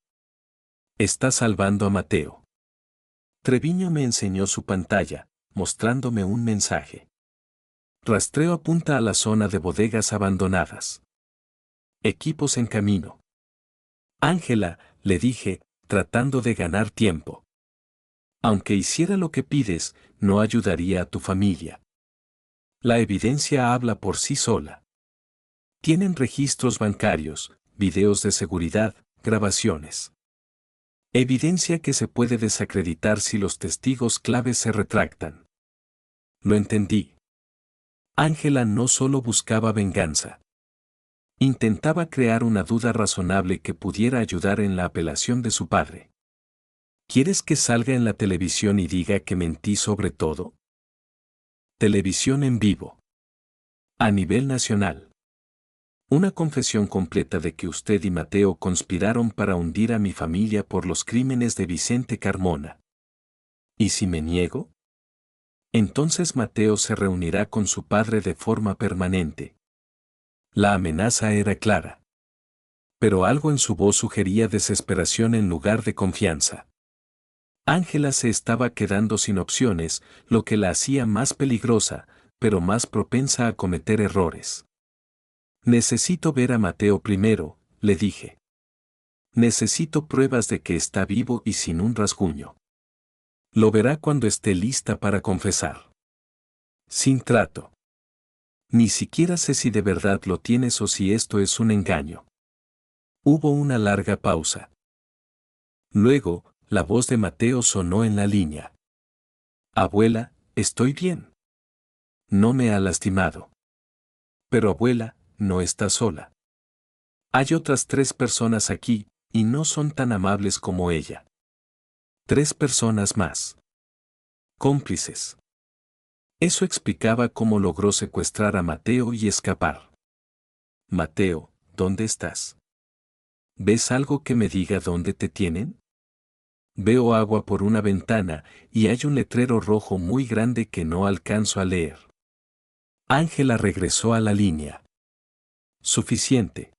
Está salvando a Mateo. Treviño me enseñó su pantalla, mostrándome un mensaje. Rastreo apunta a la zona de bodegas abandonadas. Equipos en camino. Ángela, le dije, tratando de ganar tiempo. Aunque hiciera lo que pides, no ayudaría a tu familia. La evidencia habla por sí sola. Tienen registros bancarios, videos de seguridad, grabaciones. Evidencia que se puede desacreditar si los testigos claves se retractan. Lo entendí. Ángela no solo buscaba venganza. Intentaba crear una duda razonable que pudiera ayudar en la apelación de su padre. ¿Quieres que salga en la televisión y diga que mentí sobre todo? Televisión en vivo. A nivel nacional. Una confesión completa de que usted y Mateo conspiraron para hundir a mi familia por los crímenes de Vicente Carmona. ¿Y si me niego? Entonces Mateo se reunirá con su padre de forma permanente. La amenaza era clara. Pero algo en su voz sugería desesperación en lugar de confianza. Ángela se estaba quedando sin opciones, lo que la hacía más peligrosa, pero más propensa a cometer errores. Necesito ver a Mateo primero, le dije. Necesito pruebas de que está vivo y sin un rasguño. Lo verá cuando esté lista para confesar. Sin trato. Ni siquiera sé si de verdad lo tienes o si esto es un engaño. Hubo una larga pausa. Luego, la voz de Mateo sonó en la línea. Abuela, estoy bien. No me ha lastimado. Pero abuela, no está sola. Hay otras 3 personas aquí, y no son tan amables como ella. 3 personas más. Cómplices. Eso explicaba cómo logró secuestrar a Mateo y escapar. Mateo, ¿dónde estás? ¿Ves algo que me diga dónde te tienen? Veo agua por una ventana, y hay un letrero rojo muy grande que no alcanzo a leer. Ángela regresó a la línea. Suficiente.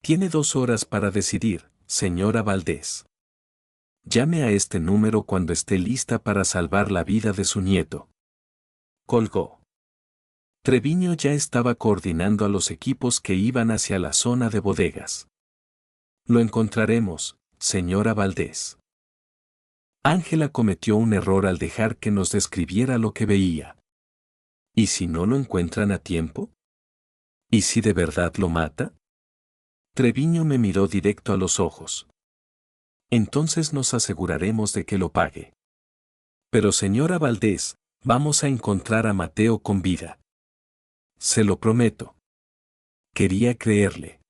Tiene 2 horas para decidir, señora Valdés. Llame a este número cuando esté lista para salvar la vida de su nieto. Colgó. Treviño ya estaba coordinando a los equipos que iban hacia la zona de bodegas. Lo encontraremos, señora Valdés. Ángela cometió un error al dejar que nos describiera lo que veía. ¿Y si no lo encuentran a tiempo? ¿Y si de verdad lo mata? Treviño me miró directo a los ojos. Entonces nos aseguraremos de que lo pague. Pero señora Valdés, vamos a encontrar a Mateo con vida. Se lo prometo. Quería creerle.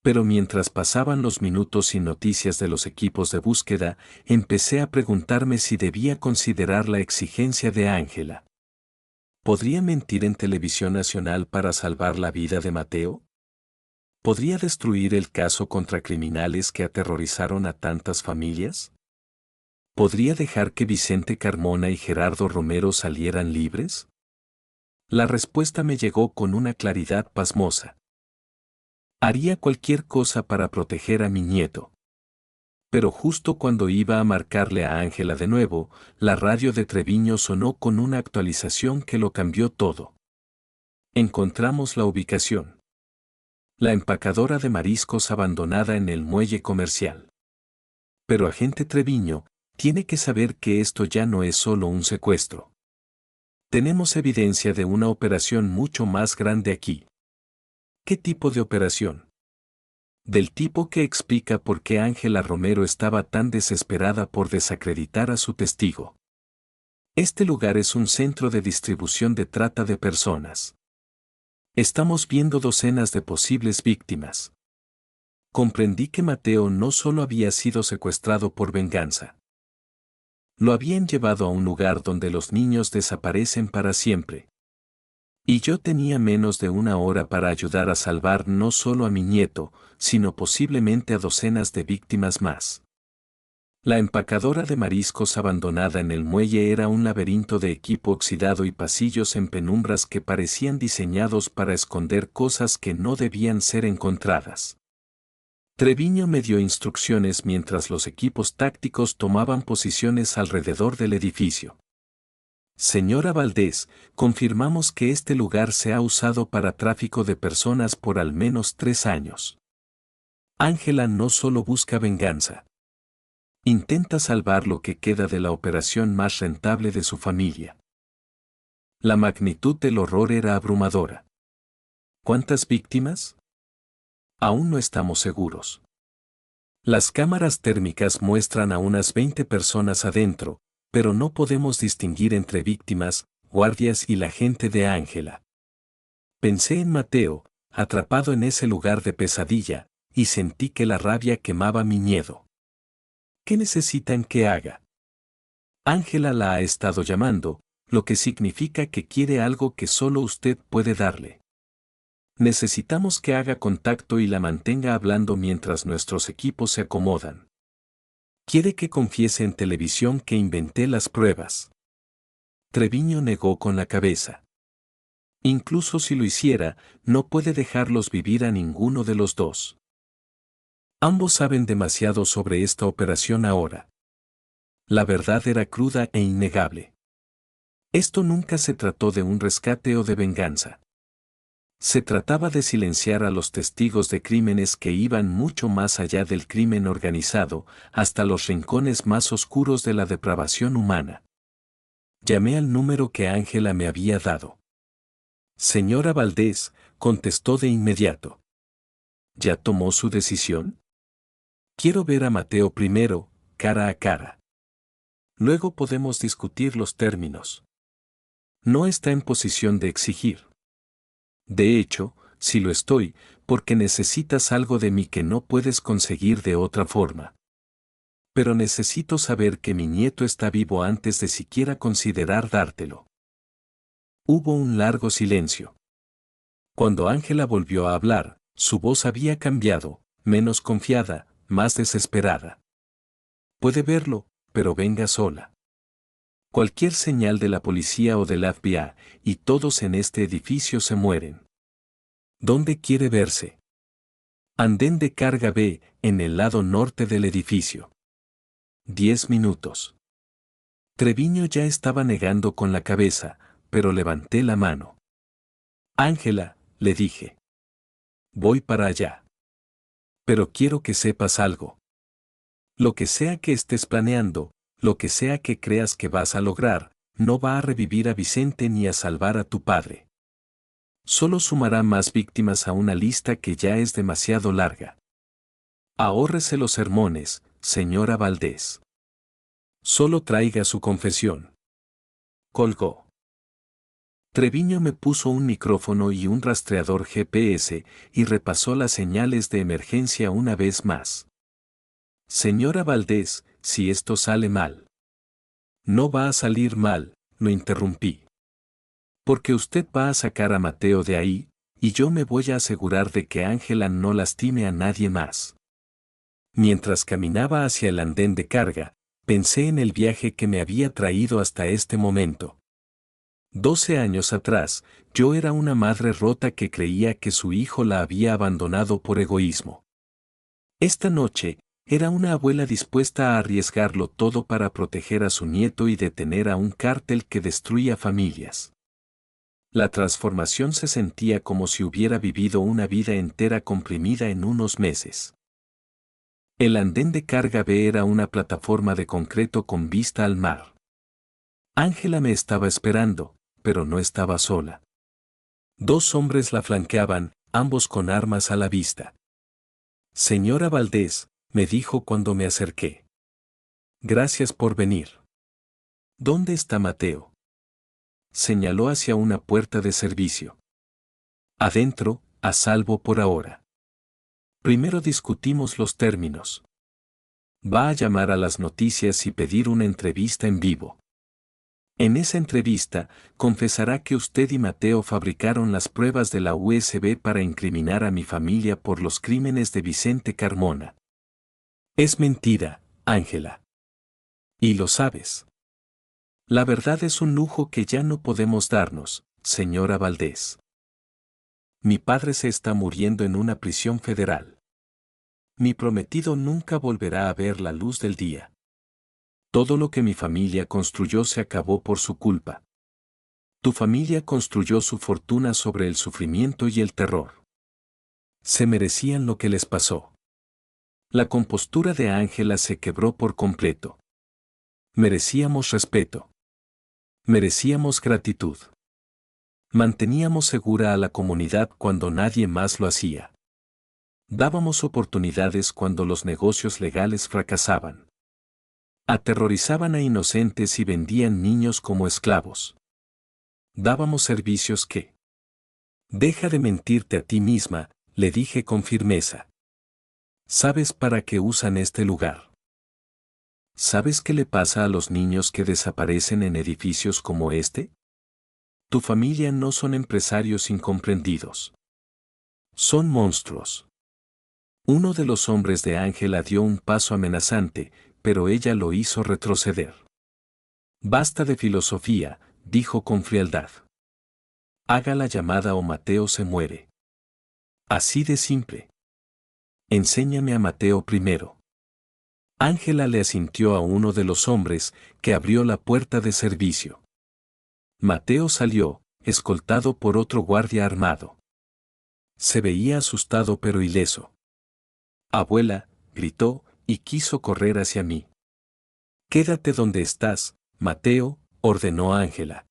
Pero mientras pasaban los minutos sin noticias de los equipos de búsqueda, empecé a preguntarme si debía considerar la exigencia de Ángela. ¿Podría mentir en televisión nacional para salvar la vida de Mateo? ¿Podría destruir el caso contra criminales que aterrorizaron a tantas familias? ¿Podría dejar que Vicente Carmona y Gerardo Romero salieran libres? La respuesta me llegó con una claridad pasmosa. Haría cualquier cosa para proteger a mi nieto. Pero justo cuando iba a marcarle a Ángela de nuevo, la radio de Treviño sonó con una actualización que lo cambió todo. Encontramos la ubicación. La empacadora de mariscos abandonada en el muelle comercial. Pero agente Treviño, tiene que saber que esto ya no es solo un secuestro. Tenemos evidencia de una operación mucho más grande aquí. ¿Qué tipo de operación? Del tipo que explica por qué Ángela Romero estaba tan desesperada por desacreditar a su testigo. Este lugar es un centro de distribución de trata de personas. Estamos viendo docenas de posibles víctimas. Comprendí que Mateo no solo había sido secuestrado por venganza. Lo habían llevado a un lugar donde los niños desaparecen para siempre. Y yo tenía menos de una hora para ayudar a salvar no solo a mi nieto, sino posiblemente a docenas de víctimas más. La empacadora de mariscos abandonada en el muelle era un laberinto de equipo oxidado y pasillos en penumbras que parecían diseñados para esconder cosas que no debían ser encontradas. Treviño me dio instrucciones mientras los equipos tácticos tomaban posiciones alrededor del edificio. Señora Valdés, confirmamos que este lugar se ha usado para tráfico de personas por al menos 3 años. Ángela no solo busca venganza. Intenta salvar lo que queda de la operación más rentable de su familia. La magnitud del horror era abrumadora. ¿Cuántas víctimas? Aún no estamos seguros. Las cámaras térmicas muestran a unas 20 personas adentro, pero no podemos distinguir entre víctimas, guardias y la gente de Ángela. Pensé en Mateo, atrapado en ese lugar de pesadilla, y sentí que la rabia quemaba mi miedo. ¿Qué necesitan que haga? Ángela la ha estado llamando, lo que significa que quiere algo que solo usted puede darle. Necesitamos que haga contacto y la mantenga hablando mientras nuestros equipos se acomodan. Quiere que confiese en televisión que inventé las pruebas. Treviño negó con la cabeza. Incluso si lo hiciera, no puede dejarlos vivir a ninguno de los dos. Ambos saben demasiado sobre esta operación ahora. La verdad era cruda e innegable. Esto nunca se trató de un rescate o de venganza. Se trataba de silenciar a los testigos de crímenes que iban mucho más allá del crimen organizado, hasta los rincones más oscuros de la depravación humana. Llamé al número que Ángela me había dado. Señora Valdés, contestó de inmediato. ¿Ya tomó su decisión? Quiero ver a Mateo primero, cara a cara. Luego podemos discutir los términos. No está en posición de exigir. De hecho, si lo estoy, porque necesitas algo de mí que no puedes conseguir de otra forma. Pero necesito saber que mi nieto está vivo antes de siquiera considerar dártelo. Hubo un largo silencio. Cuando Ángela volvió a hablar, su voz había cambiado, menos confiada, más desesperada. Puede verlo, pero venga sola. Cualquier señal de la policía o del FBI, y todos en este edificio se mueren. ¿Dónde quiere verse? Andén de carga B, en el lado norte del edificio. 10 minutos. Treviño ya estaba negando con la cabeza, pero levanté la mano. Ángela, le dije. Voy para allá. Pero quiero que sepas algo. Lo que sea que estés planeando, lo que sea que creas que vas a lograr, no va a revivir a Vicente ni a salvar a tu padre. Solo sumará más víctimas a una lista que ya es demasiado larga. Ahórrese los sermones, señora Valdés. Solo traiga su confesión. Colgó. Treviño me puso un micrófono y un rastreador GPS y repasó las señales de emergencia una vez más. Señora Valdés, si esto sale mal. No va a salir mal, lo interrumpí. Porque usted va a sacar a Mateo de ahí, y yo me voy a asegurar de que Ángela no lastime a nadie más. Mientras caminaba hacia el andén de carga, pensé en el viaje que me había traído hasta este momento. 12 años atrás, yo era una madre rota que creía que su hijo la había abandonado por egoísmo. Esta noche, era una abuela dispuesta a arriesgarlo todo para proteger a su nieto y detener a un cártel que destruía familias. La transformación se sentía como si hubiera vivido una vida entera comprimida en unos meses. El andén de carga B era una plataforma de concreto con vista al mar. Ángela me estaba esperando, pero no estaba sola. 2 hombres la flanqueaban, ambos con armas a la vista. Señora Valdés, me dijo cuando me acerqué. Gracias por venir. ¿Dónde está Mateo? Señaló hacia una puerta de servicio. Adentro, a salvo por ahora. Primero discutimos los términos. Va a llamar a las noticias y pedir una entrevista en vivo. En esa entrevista, confesará que usted y Mateo fabricaron las pruebas de la USB para incriminar a mi familia por los crímenes de Vicente Carmona. Es mentira, Ángela. Y lo sabes. La verdad es un lujo que ya no podemos darnos, señora Valdés. Mi padre se está muriendo en una prisión federal. Mi prometido nunca volverá a ver la luz del día. Todo lo que mi familia construyó se acabó por su culpa. Tu familia construyó su fortuna sobre el sufrimiento y el terror. Se merecían lo que les pasó. La compostura de Ángela se quebró por completo. Merecíamos respeto. Merecíamos gratitud. Manteníamos segura a la comunidad cuando nadie más lo hacía. Dábamos oportunidades cuando los negocios legales fracasaban. Aterrorizaban a inocentes y vendían niños como esclavos. Dábamos servicios que... Deja de mentirte a ti misma, le dije con firmeza. ¿Sabes para qué usan este lugar? ¿Sabes qué le pasa a los niños que desaparecen en edificios como este? Tu familia no son empresarios incomprendidos. Son monstruos. Uno de los hombres de Ángela dio un paso amenazante, pero ella lo hizo retroceder. Basta de filosofía, dijo con frialdad. Haga la llamada o Mateo se muere. Así de simple. Enséñame a Mateo primero. Ángela le asintió a uno de los hombres, que abrió la puerta de servicio. Mateo salió, escoltado por otro guardia armado. Se veía asustado pero ileso. Abuela, gritó, y quiso correr hacia mí. Quédate donde estás, Mateo, ordenó Ángela.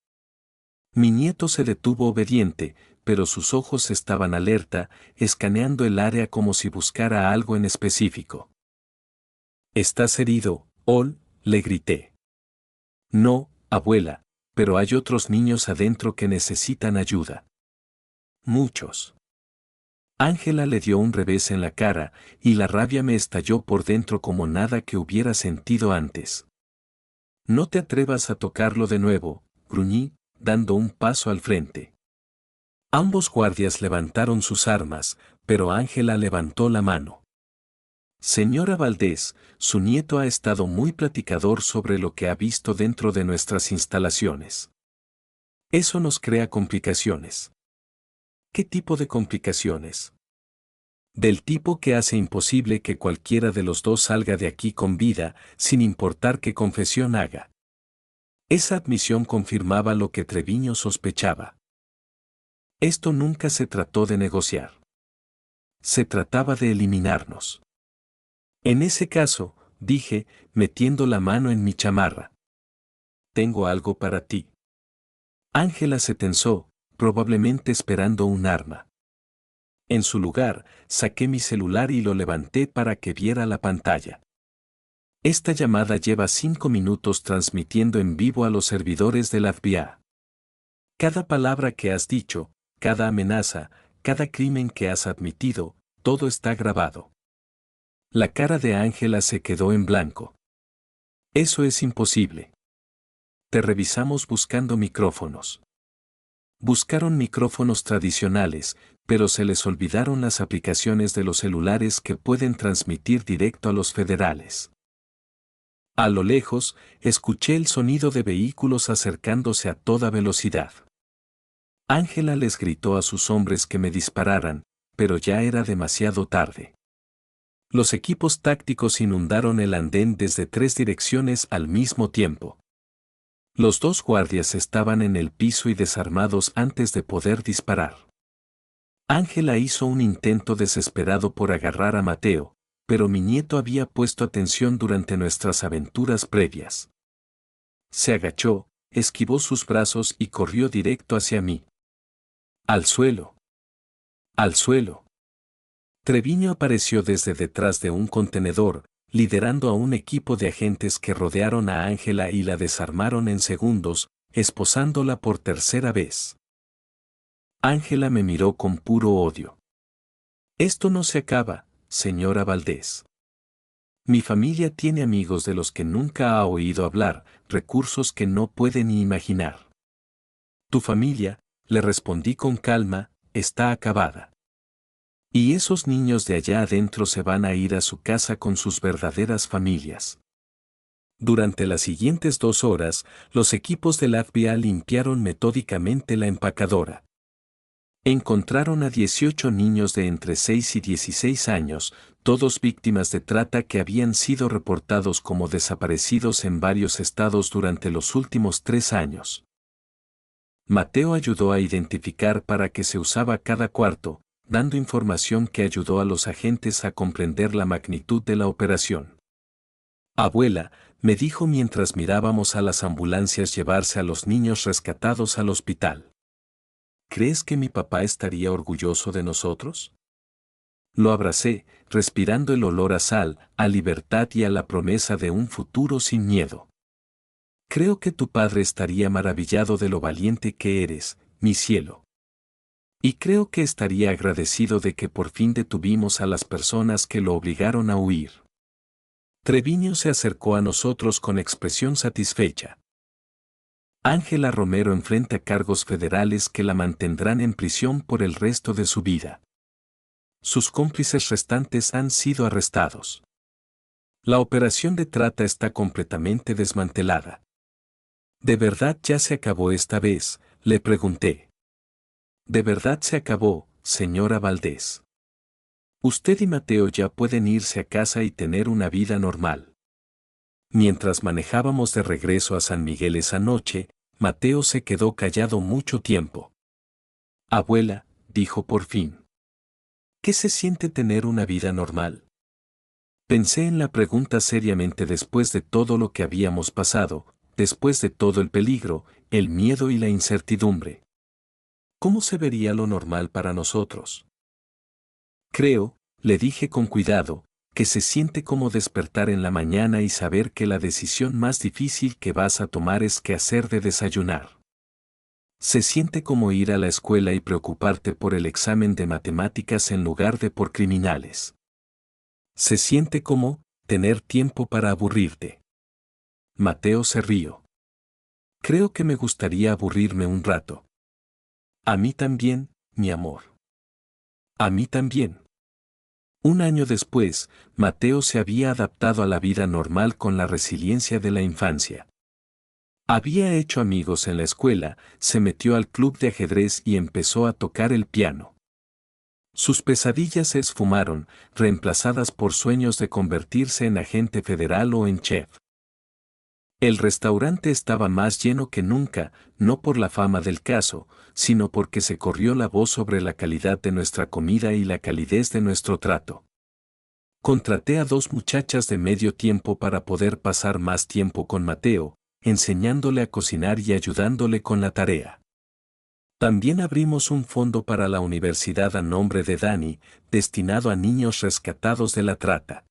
Mi nieto se detuvo obediente, pero sus ojos estaban alerta, escaneando el área como si buscara algo en específico. ¿Estás herido, Ol? Le grité. No, abuela, pero hay otros niños adentro que necesitan ayuda. Muchos. Ángela le dio un revés en la cara, y la rabia me estalló por dentro como nada que hubiera sentido antes. No te atrevas a tocarlo de nuevo, gruñí, dando un paso al frente. Ambos guardias levantaron sus armas, pero Ángela levantó la mano. Señora Valdés, su nieto ha estado muy platicador sobre lo que ha visto dentro de nuestras instalaciones. Eso nos crea complicaciones. ¿Qué tipo de complicaciones? Del tipo que hace imposible que cualquiera de los dos salga de aquí con vida, sin importar qué confesión haga. Esa admisión confirmaba lo que Treviño sospechaba. Esto nunca se trató de negociar. Se trataba de eliminarnos. En ese caso, dije, metiendo la mano en mi chamarra. Tengo algo para ti. Ángela se tensó, probablemente esperando un arma. En su lugar, saqué mi celular y lo levanté para que viera la pantalla. Esta llamada lleva 5 minutos transmitiendo en vivo a los servidores del FBI. Cada palabra que has dicho, cada amenaza, cada crimen que has admitido, todo está grabado. La cara de Ángela se quedó en blanco. Eso es imposible. Te revisamos buscando micrófonos. Buscaron micrófonos tradicionales, pero se les olvidaron las aplicaciones de los celulares que pueden transmitir directo a los federales. A lo lejos, escuché el sonido de vehículos acercándose a toda velocidad. Ángela les gritó a sus hombres que me dispararan, pero ya era demasiado tarde. Los equipos tácticos inundaron el andén desde 3 direcciones al mismo tiempo. Los 2 guardias estaban en el piso y desarmados antes de poder disparar. Ángela hizo un intento desesperado por agarrar a Mateo, pero mi nieto había puesto atención durante nuestras aventuras previas. Se agachó, esquivó sus brazos y corrió directo hacia mí. ¡Al suelo! ¡Al suelo! Treviño apareció desde detrás de un contenedor, liderando a un equipo de agentes que rodearon a Ángela y la desarmaron en segundos, esposándola por tercera vez. Ángela me miró con puro odio. Esto no se acaba, señora Valdés. Mi familia tiene amigos de los que nunca ha oído hablar, recursos que no puede ni imaginar. Tu familia, le respondí con calma, está acabada. Y esos niños de allá adentro se van a ir a su casa con sus verdaderas familias. Durante las siguientes 2 horas, los equipos del FBI limpiaron metódicamente la empacadora. Encontraron a 18 niños de entre 6 y 16 años, todos víctimas de trata que habían sido reportados como desaparecidos en varios estados durante los últimos 3 años. Mateo ayudó a identificar para qué se usaba cada cuarto, dando información que ayudó a los agentes a comprender la magnitud de la operación. Abuela, me dijo mientras mirábamos a las ambulancias llevarse a los niños rescatados al hospital. ¿Crees que mi papá estaría orgulloso de nosotros? Lo abracé, respirando el olor a sal, a libertad y a la promesa de un futuro sin miedo. Creo que tu padre estaría maravillado de lo valiente que eres, mi cielo. Y creo que estaría agradecido de que por fin detuvimos a las personas que lo obligaron a huir. Treviño se acercó a nosotros con expresión satisfecha. Ángela Romero enfrenta cargos federales que la mantendrán en prisión por el resto de su vida. Sus cómplices restantes han sido arrestados. La operación de trata está completamente desmantelada. ¿De verdad ya se acabó esta vez?, le pregunté. De verdad se acabó, señora Valdés. Usted y Mateo ya pueden irse a casa y tener una vida normal. Mientras manejábamos de regreso a San Miguel esa noche, Mateo se quedó callado mucho tiempo. Abuela, dijo por fin. ¿Qué se siente tener una vida normal? Pensé en la pregunta seriamente después de todo lo que habíamos pasado, después de todo el peligro, el miedo y la incertidumbre. ¿Cómo se vería lo normal para nosotros? Creo, le dije con cuidado, que se siente como despertar en la mañana y saber que la decisión más difícil que vas a tomar es qué hacer de desayunar. Se siente como ir a la escuela y preocuparte por el examen de matemáticas en lugar de por criminales. Se siente como tener tiempo para aburrirte. Mateo se rió. Creo que me gustaría aburrirme un rato. A mí también, mi amor. A mí también. Un año después, Mateo se había adaptado a la vida normal con la resiliencia de la infancia. Había hecho amigos en la escuela, se metió al club de ajedrez y empezó a tocar el piano. Sus pesadillas se esfumaron, reemplazadas por sueños de convertirse en agente federal o en chef. El restaurante estaba más lleno que nunca, no por la fama del caso, sino porque se corrió la voz sobre la calidad de nuestra comida y la calidez de nuestro trato. Contraté a 2 muchachas de medio tiempo para poder pasar más tiempo con Mateo, enseñándole a cocinar y ayudándole con la tarea. También abrimos un fondo para la universidad a nombre de Dani, destinado a niños rescatados de la trata.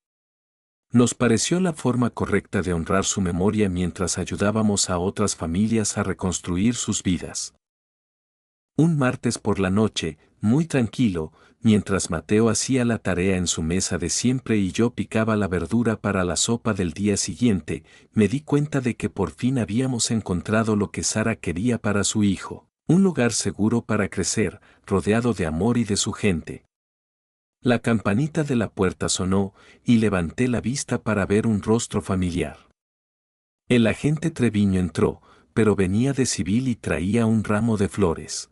Nos pareció la forma correcta de honrar su memoria mientras ayudábamos a otras familias a reconstruir sus vidas. Un martes por la noche, muy tranquilo, mientras Mateo hacía la tarea en su mesa de siempre y yo picaba la verdura para la sopa del día siguiente, me di cuenta de que por fin habíamos encontrado lo que Sara quería para su hijo, un lugar seguro para crecer, rodeado de amor y de su gente. La campanita de la puerta sonó, y levanté la vista para ver un rostro familiar. El agente Treviño entró, pero venía de civil y traía un ramo de flores.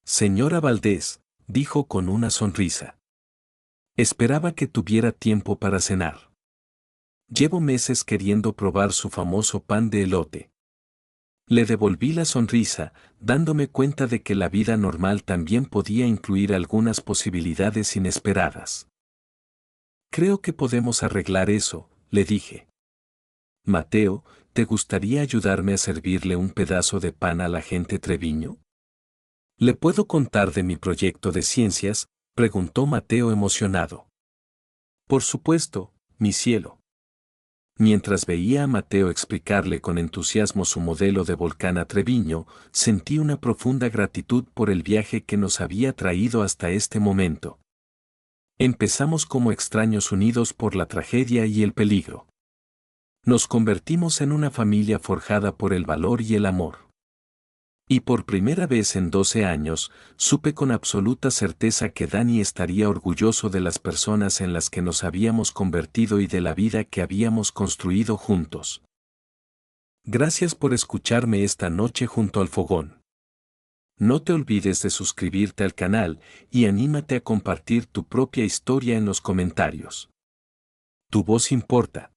Señora Valdés, dijo con una sonrisa. Esperaba que tuviera tiempo para cenar. Llevo meses queriendo probar su famoso pan de elote. Le devolví la sonrisa, dándome cuenta de que la vida normal también podía incluir algunas posibilidades inesperadas. Creo que podemos arreglar eso, le dije. Mateo, ¿te gustaría ayudarme a servirle un pedazo de pan al agente Treviño? ¿Le puedo contar de mi proyecto de ciencias?, preguntó Mateo emocionado. Por supuesto, mi cielo. Mientras veía a Mateo explicarle con entusiasmo su modelo de volcán a Treviño, sentí una profunda gratitud por el viaje que nos había traído hasta este momento. Empezamos como extraños unidos por la tragedia y el peligro. Nos convertimos en una familia forjada por el valor y el amor. Y por primera vez en 12 años, supe con absoluta certeza que Dani estaría orgulloso de las personas en las que nos habíamos convertido y de la vida que habíamos construido juntos. Gracias por escucharme esta noche junto al fogón. No te olvides de suscribirte al canal y anímate a compartir tu propia historia en los comentarios. Tu voz importa.